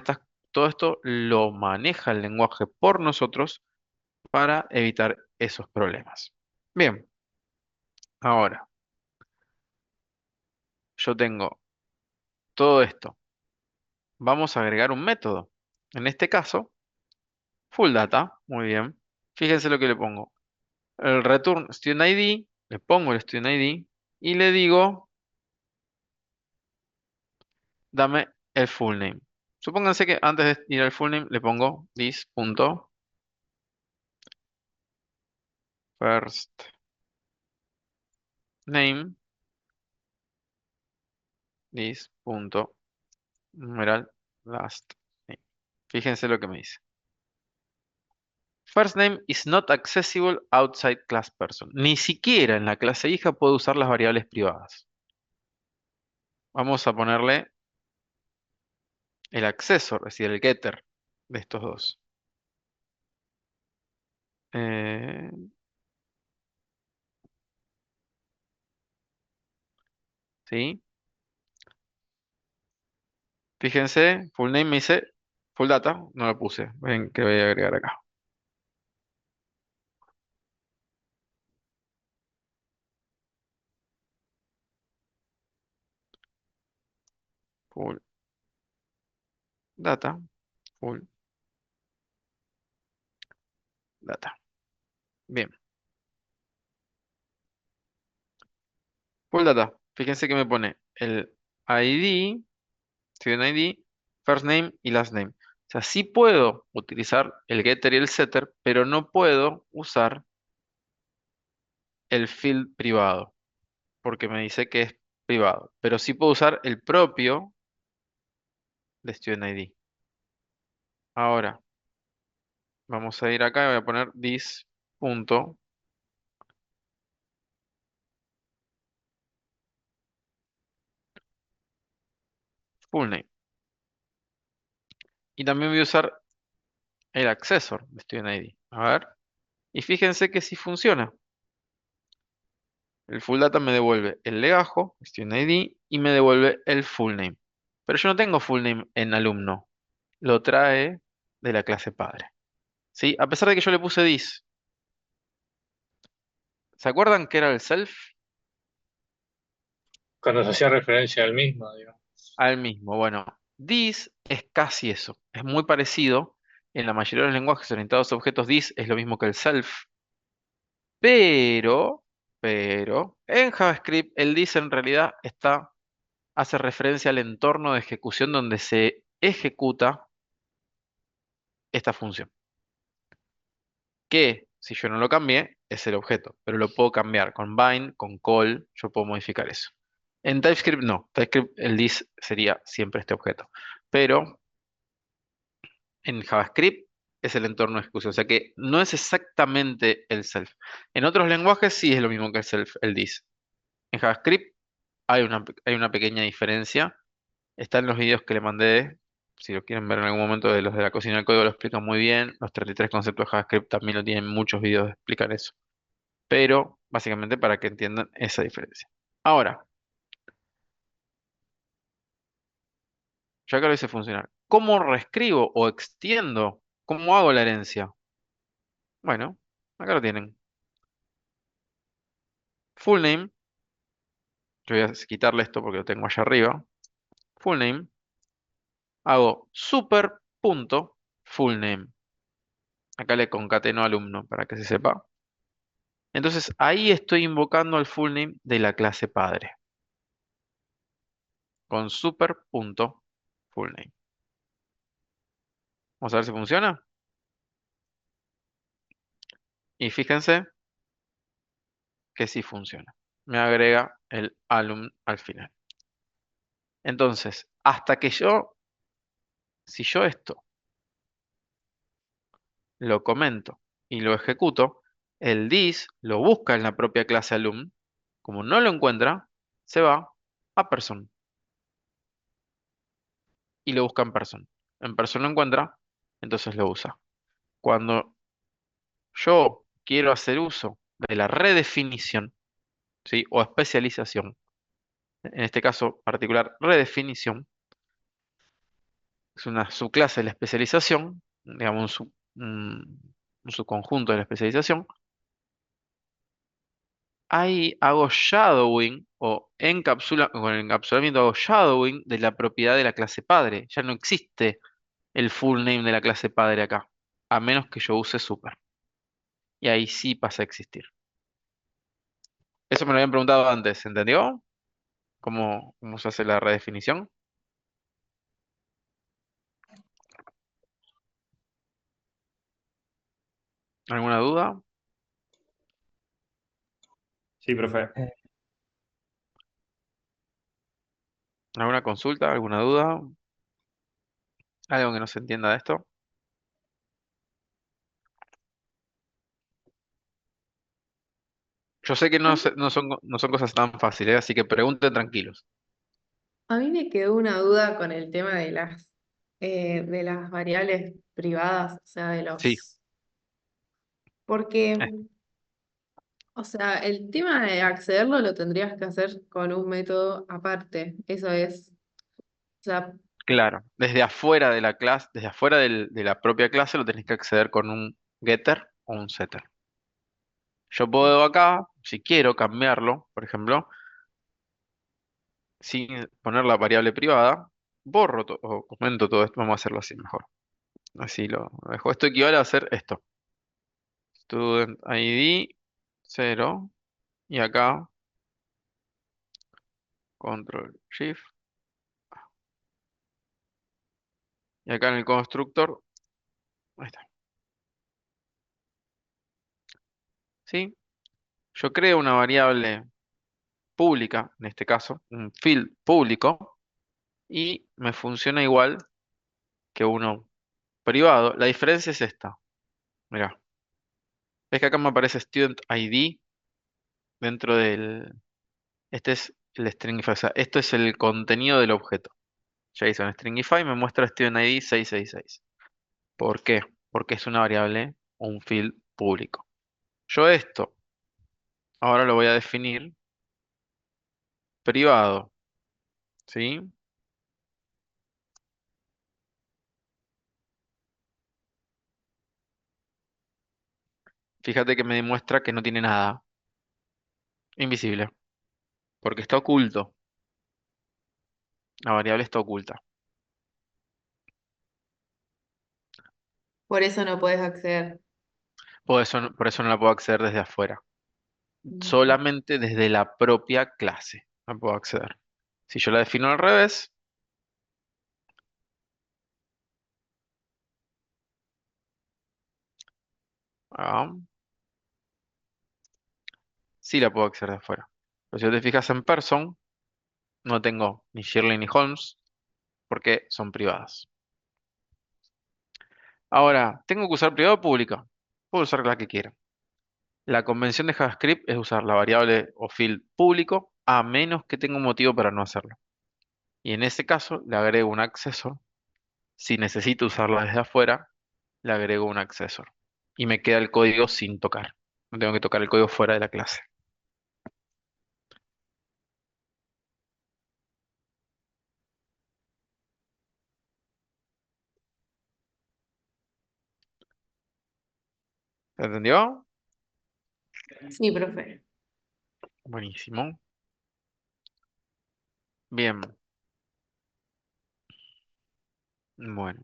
A: esto lo maneja el lenguaje por nosotros para evitar esos problemas. Bien, ahora yo tengo todo esto. Vamos a agregar un método. En este caso, full data. Muy bien. Fíjense lo que le pongo. El return student ID, le pongo el student ID y le digo, dame el full name. Supónganse que antes de ir al full name le pongo this.first name, this.numeral last name. Fíjense lo que me dice. First name is not accessible outside class person. Ni siquiera en la clase hija puedo usar las variables privadas. Vamos a ponerle el accessor, es decir, el getter de estos dos. Eh, ¿Sí? Fíjense, full name me dice full data, no lo puse. Ven que voy a agregar acá. Full data, full data. Bien, full data. Fíjense que me pone el ID, student ID, first name y last name. O sea, sí puedo utilizar el getter y el setter, pero no puedo usar el field privado, porque me dice que es privado. Pero sí puedo usar el propio de student ID. Ahora, vamos a ir acá y voy a poner this punto full name. Y también voy a usar el accessor de student ID. A ver. Y fíjense que sí funciona. El full data me devuelve el legajo, student ID, y me devuelve el full name. Pero yo no tengo full name en alumno. Lo trae de la clase padre. ¿Sí? A pesar de que yo le puse this. ¿Se acuerdan que era el self?
F: Cuando se hacía referencia al mismo, digo.
A: Al mismo. Bueno, this es casi eso. Es muy parecido. en la mayoría de los lenguajes orientados a objetos this es lo mismo que el self, pero, pero, en JavaScript el this en realidad hace referencia al entorno de ejecución donde se ejecuta esta función. Que si yo no lo cambié, es el objeto, pero lo puedo cambiar con bind, con call, yo puedo modificar eso. En TypeScript no, TypeScript el this sería siempre este objeto, pero en JavaScript es el entorno de ejecución, o sea que no es exactamente el self. En otros lenguajes sí es lo mismo que el self, el this. En JavaScript hay una pequeña diferencia. Está en los vídeos que le mandé. Si lo quieren ver en algún momento de los de la cocina del código lo explican muy bien. Los 33 conceptos de JavaScript también lo tienen muchos vídeos que explican eso. Pero básicamente para que entiendan esa diferencia. Ahora, ya que lo hice funcionar, ¿cómo reescribo o extiendo? ¿Cómo hago la herencia? Bueno, acá lo tienen. Full name. Yo voy a quitarle esto porque lo tengo allá arriba. Full name. Hago super punto full name. Acá le concateno alumno para que se sepa. Entonces ahí estoy invocando al full name de la clase padre. Con super punto full name. Vamos a ver si funciona. Y fíjense que sí funciona. Me agrega el alum al final. Entonces, si yo esto lo comento y lo ejecuto, el this lo busca en la propia clase alum. Como no lo encuentra, se va a person y lo busca en person. En person lo encuentra, entonces lo usa. Cuando yo quiero hacer uso de la redefinición, ¿sí? O especialización, en este caso particular redefinición, es una subclase de la especialización, digamos un subconjunto de la especialización. Ahí hago shadowing con el encapsulamiento hago shadowing de la propiedad de la clase padre. Ya no existe el full name de la clase padre acá, a menos que yo use super. Y ahí sí pasa a existir. Eso me lo habían preguntado antes, ¿entendió? ¿Cómo se hace la redefinición? ¿Alguna duda?
C: Sí, profe.
A: ¿Alguna consulta? ¿Alguna duda? ¿Algo que no se entienda de esto? Yo sé que no son cosas tan fáciles, así que pregunten tranquilos.
E: A mí me quedó una duda con el tema de las variables privadas, o sea,
A: Sí.
E: porque, o sea, el tema de accederlo lo tendrías que hacer con un método aparte. Eso es, o sea,
A: Claro, desde afuera de la clase, desde afuera de la propia clase lo tenés que acceder con un getter o un setter. Yo puedo acá, si quiero cambiarlo, por ejemplo, sin poner la variable privada, o comento todo esto, vamos a hacerlo así mejor. Así lo dejo. Esto equivale a hacer esto. Student ID 0 y acá Control Shift y acá en el constructor, ahí está. ¿Sí? Yo creo una variable pública, en este caso, un field público, y me funciona igual que uno privado. La diferencia es esta. Mira, ves que acá me aparece Student ID dentro del... Este es el stringify, o sea, esto es el contenido del objeto. JSON stringify me muestra Student ID 666. ¿Por qué? Porque es una variable o un field público. Yo esto ahora lo voy a definir privado, ¿sí? Fíjate que me demuestra que no tiene nada. Invisible. Porque está oculto. La variable está oculta.
E: Por eso no puedes acceder.
A: Por eso no la puedo acceder desde afuera.
E: Mm.
A: Solamente desde la propia clase no puedo acceder. Si yo la defino al revés, ah, sí la puedo acceder de afuera. Pero si te fijas en person, no tengo ni Shirley ni Holmes porque son privadas. Ahora, ¿tengo que usar privada o pública? Puedo usar la que quiera. La convención de JavaScript es usar la variable o field público a menos que tenga un motivo para no hacerlo. Y en ese caso le agrego un accessor. Si necesito usarla desde afuera, le agrego un accessor. Y me queda el código sin tocar. No tengo que tocar el código fuera de la clase. ¿Se entendió?
E: Sí, profe.
A: Buenísimo. Bien. Bueno.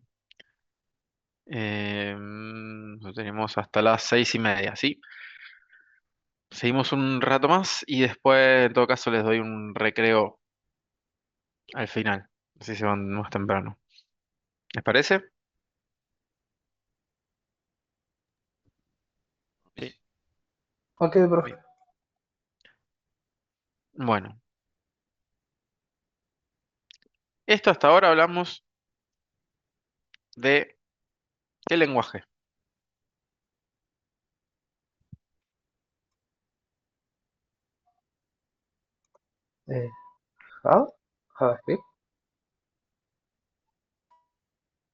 A: Lo tenemos hasta las 6:30, ¿sí? Seguimos un rato más y después, en todo caso, les doy un recreo al final. Así se van más temprano. ¿Les parece?
D: Sí.
B: Ok, profe.
A: Bien. Bueno, esto hasta ahora hablamos de qué lenguaje.
B: Eh, Java, JavaScript.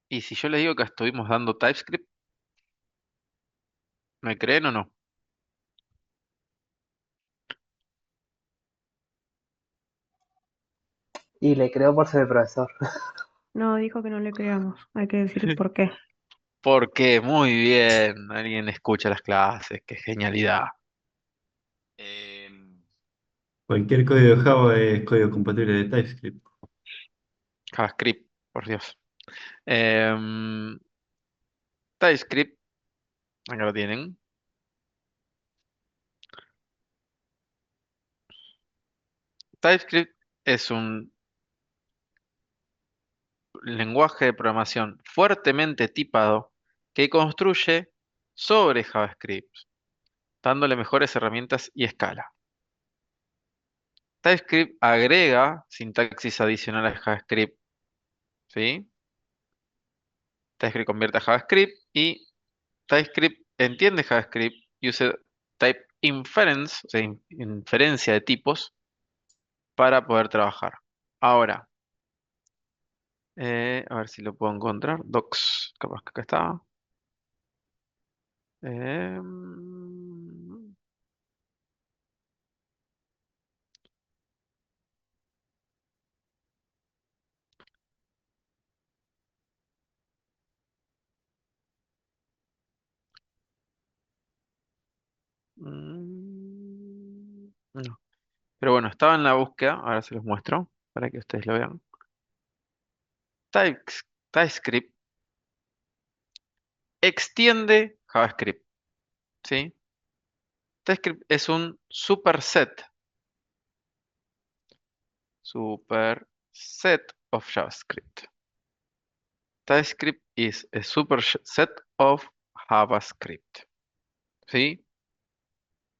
A: Y si yo les digo que estuvimos dando TypeScript, ¿me creen o no?
B: Y le creo por ser profesor.
J: No, dijo que no le creamos. Hay que decir por qué.
A: Porque muy bien, alguien escucha las clases, qué genialidad.
G: Em,
C: Cualquier código de Java es código compatible de TypeScript.
A: JavaScript, por Dios. Em, TypeScript, acá lo tienen. TypeScript es un lenguaje de programación fuertemente tipado que construye sobre JavaScript, dándole mejores herramientas y escala. TypeScript agrega sintaxis adicional a JavaScript, ¿sí? TypeScript convierte a JavaScript y TypeScript entiende JavaScript y usa type inference, o sea, inferencia de tipos, para poder trabajar. Ahora, a ver si lo puedo encontrar. Docs, capaz que acá está. Em, no. Pero bueno, estaba en la búsqueda, ahora se los muestro para que ustedes lo vean. TypeScript extiende JavaScript, ¿sí? TypeScript es un superset of JavaScript. TypeScript is a superset of JavaScript, ¿sí?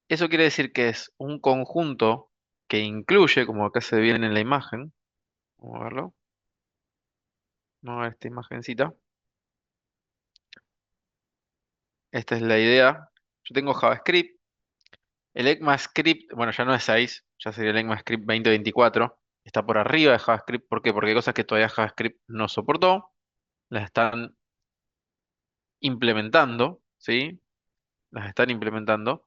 A: Eso quiere decir que es un conjunto que incluye, como acá se viene en la imagen, vamos a verlo, vamos a ver esta imagencita. Esta es la idea. Yo tengo JavaScript, el ECMAScript, bueno, ya no es 6, ya sería el ECMAScript 2024. Está por arriba de JavaScript. ¿Por qué? Porque hay cosas que todavía JavaScript no soportó, las están implementando, ¿sí? Las están implementando.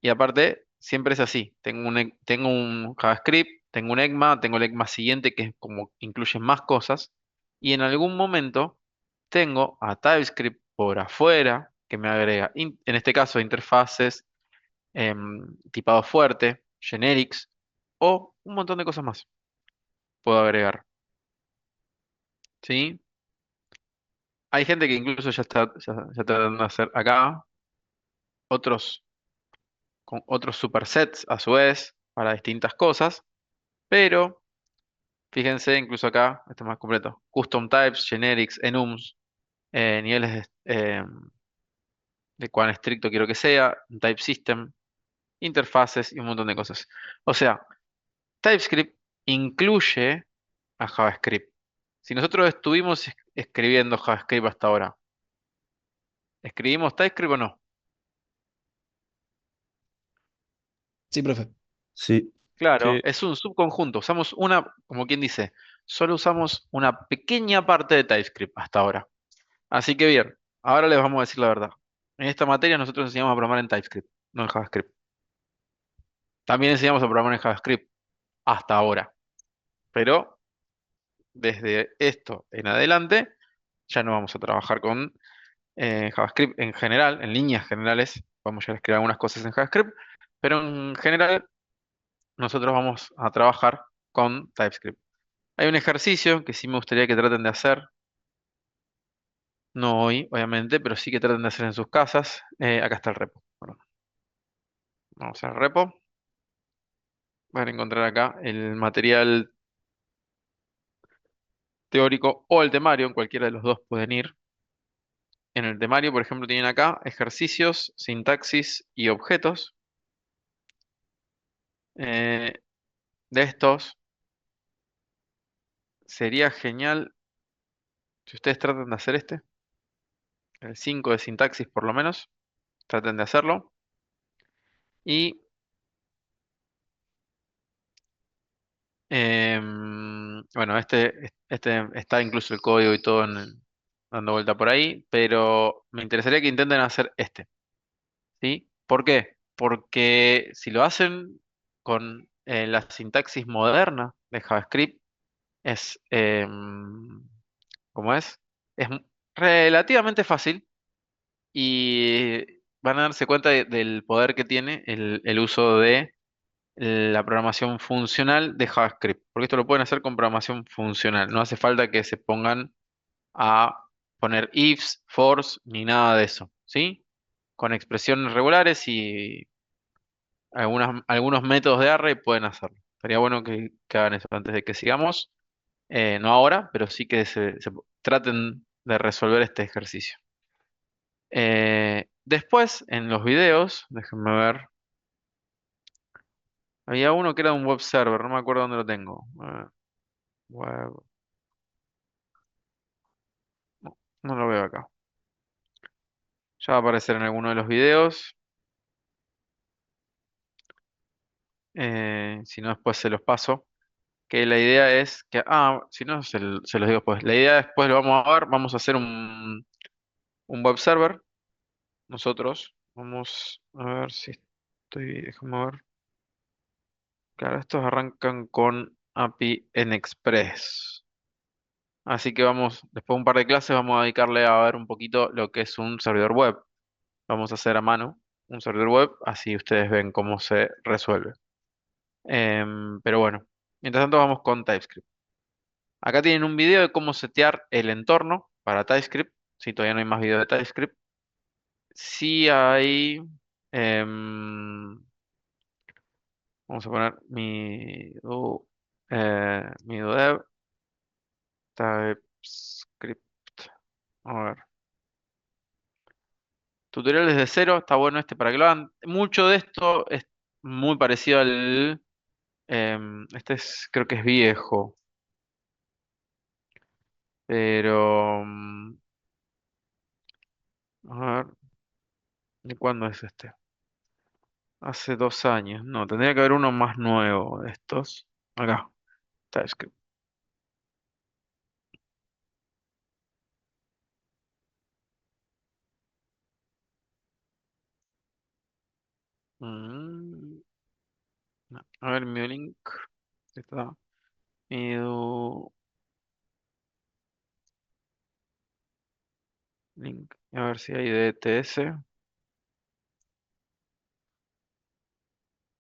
A: Y aparte, siempre es así. Tengo un JavaScript, tengo un ECMA, tengo el ECMA siguiente que es como incluye más cosas. Y en algún momento tengo a TypeScript por afuera que me agrega, en este caso, interfaces, tipado fuerte, generics o un montón de cosas más puedo agregar. ¿Sí? Hay gente que incluso ya está tratando de hacer acá otros, con otros supersets a su vez para distintas cosas, pero fíjense, incluso acá, este es más completo. Custom types, generics, enums, niveles de cuán estricto quiero que sea, un type system, interfaces y un montón de cosas. O sea, TypeScript incluye a JavaScript. Si nosotros estuvimos escribiendo JavaScript hasta ahora, ¿escribimos TypeScript o no?
H: Sí, profe.
I: Sí.
A: Claro,
D: Sí.
A: es un subconjunto. Usamos una, como quien dice, solo usamos una pequeña parte de TypeScript hasta ahora. Así que bien, ahora les vamos a decir la verdad. En esta materia nosotros enseñamos a programar en TypeScript, no en JavaScript. También enseñamos a programar en JavaScript hasta ahora. Pero desde esto en adelante ya no vamos a trabajar con JavaScript en general, en líneas generales. Vamos a escribir algunas cosas en JavaScript, pero en general nosotros vamos a trabajar con TypeScript. Hay un ejercicio que sí me gustaría que traten de hacer, no hoy, obviamente, pero sí que traten de hacer en sus casas. Acá está el repo. Bueno, vamos al repo. Van a encontrar acá el material teórico o el temario, en cualquiera de los dos pueden ir. En el temario, por ejemplo, tienen acá ejercicios, sintaxis y objetos. Eh, de estos, sería genial si ustedes tratan de hacer el 5 de sintaxis por lo menos, traten de hacerlo. Y bueno, este está incluso el código y todo dando vuelta por ahí, pero me interesaría que intenten hacer este, ¿sí? ¿Por qué? Porque si lo hacen con la sintaxis moderna de JavaScript, es, ¿cómo es? Es relativamente fácil y van a darse cuenta del poder que tiene el uso de la programación funcional de JavaScript, porque esto lo pueden hacer con programación funcional, no hace falta que se pongan a poner ifs, fors, ni nada de eso, ¿sí? Con expresiones regulares y algunos métodos de array pueden hacerlo. Estaría bueno que hagan eso antes de que sigamos, no ahora, pero sí que se traten de resolver este ejercicio. Después, en los videos, déjenme ver, había uno que era un web server, no me acuerdo dónde lo tengo. A ver, web, no, no lo veo acá. Ya va a aparecer en alguno de los videos. Si no, después se los paso. Que la idea es que, si no, se los digo después. La idea después lo vamos a ver, vamos a hacer un web server. Nosotros vamos a ver si déjame ver. Claro, estos arrancan con API en Express. Así que vamos, después de un par de clases, vamos a dedicarle a ver un poquito lo que es un servidor web. Vamos a hacer a mano un servidor web, así ustedes ven cómo se resuelve. Pero bueno, mientras tanto vamos con TypeScript. Acá tienen un video de cómo setear el entorno para TypeScript. Si todavía no hay más video de TypeScript. Sí hay. Vamos a poner mi dev TypeScript. A ver. Tutoriales de cero, está bueno este para que lo hagan. Mucho de esto es muy parecido al. Creo que es viejo, pero. A ver, ¿de cuándo es este? Hace 2 años. No, tendría que haber uno más nuevo de estos. Acá, TypeScript. Mm, no. A ver, mi link. Está. Edu link. A ver si hay de ETS.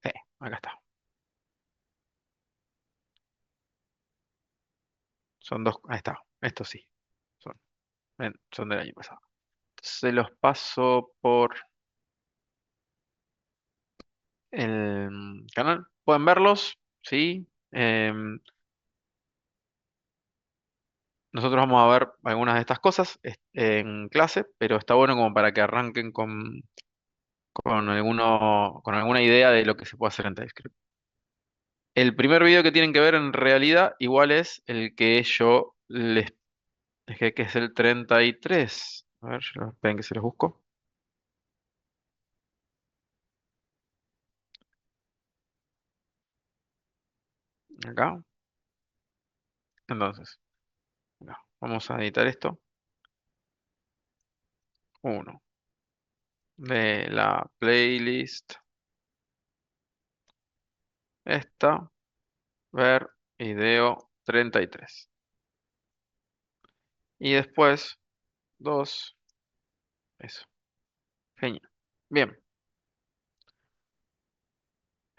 A: Sí, acá está. Son dos. Ahí está. Estos sí. Son. Ven, son del año pasado. Se los paso por el canal. Pueden verlos, ¿sí? Nosotros vamos a ver algunas de estas cosas en clase, pero está bueno como para que arranquen con alguna idea de lo que se puede hacer en TypeScript. El primer video que tienen que ver en realidad igual es el que yo les dejé, que es el 33. A ver, esperen que se los busco. Acá. Entonces, acá. Vamos a editar esto. Uno. De la playlist. Esta. Ver video 33. Y después, dos. Eso. Genial. Bien.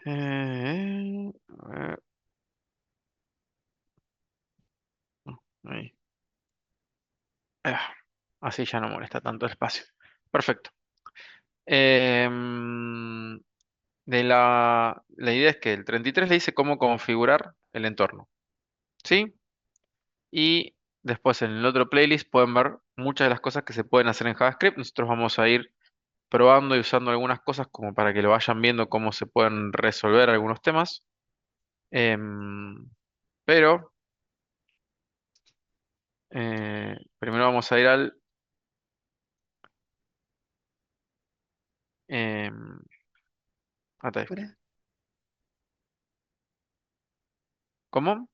A: A ver, no, ahí. Ah, así ya no molesta tanto el espacio. Perfecto. Em, la idea es que el 33 le dice cómo configurar el entorno. ¿Sí? Y después en el otro playlist pueden ver muchas de las cosas que se pueden hacer en JavaScript. Nosotros vamos a ir probando y usando algunas cosas como para que lo vayan viendo cómo se pueden resolver algunos temas. Em, pero primero vamos a ir em, a TypeScript. ¿Cómo?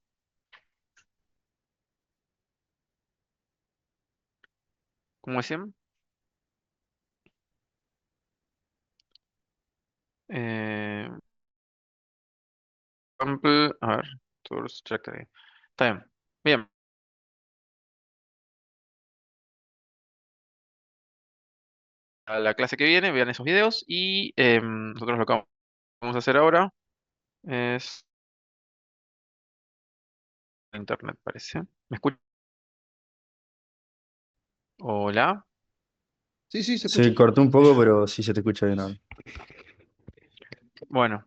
A: ¿Cómo decían? Eh, a ver, tools, check ahí. Está bien. Bien, a la clase que viene, vean esos videos y nosotros lo que vamos a hacer ahora es internet, parece. ¿Me escuchan? Hola.
K: Sí, sí, se escucha.
L: Se cortó un poco, pero sí se te escucha bien ahora.
A: Bueno,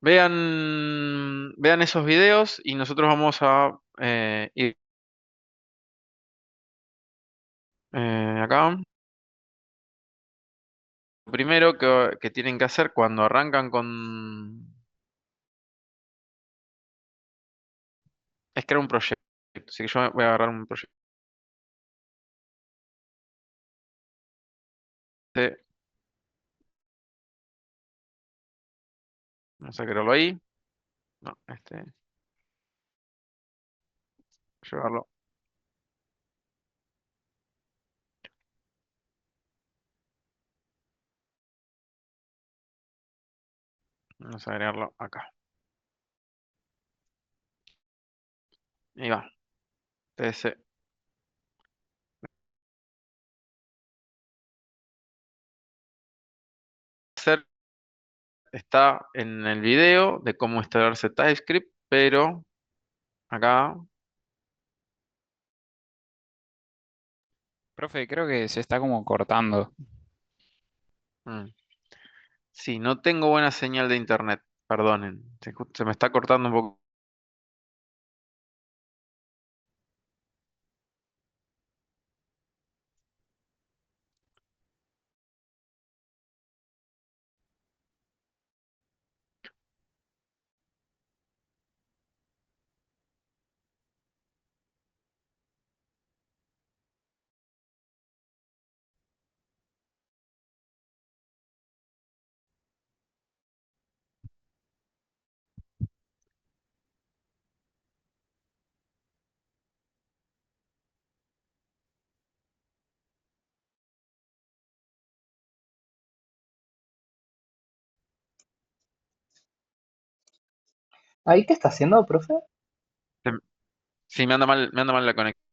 A: vean esos videos y nosotros vamos a ir acá. Lo primero que tienen que hacer cuando arrancan es crear un proyecto. Así que yo voy a agarrar un proyecto. Vamos a crearlo ahí. No, llevarlo. Vamos a agregarlo acá. Ahí va. TS. Hacer está en el video de cómo instalarse TypeScript, pero acá.
M: Profe, creo que se está como cortando.
A: mm, Sí, no tengo buena señal de internet. Perdonen. Se me está cortando un poco.
B: ¿Ahí qué está haciendo, profe?
A: Se- Sí, me anda mal la conexión.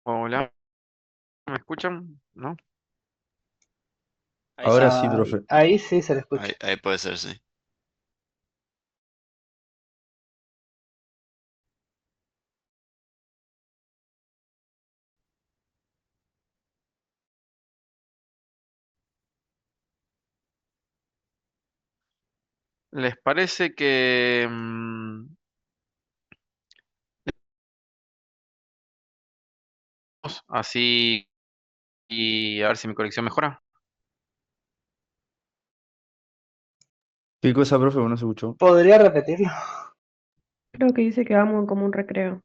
A: Hola, ¿me escuchan? ¿No?
C: Ahí
L: Ahora
C: sí.
L: sí, profe.
B: Ahí sí se le escucha.
G: Ahí puede ser, sí.
A: ¿Les parece que así y a ver si mi conexión mejora?
L: ¿Qué cosa, profe? No se escuchó.
B: ¿Podría repetirlo?
J: Creo que dice que vamos como un recreo.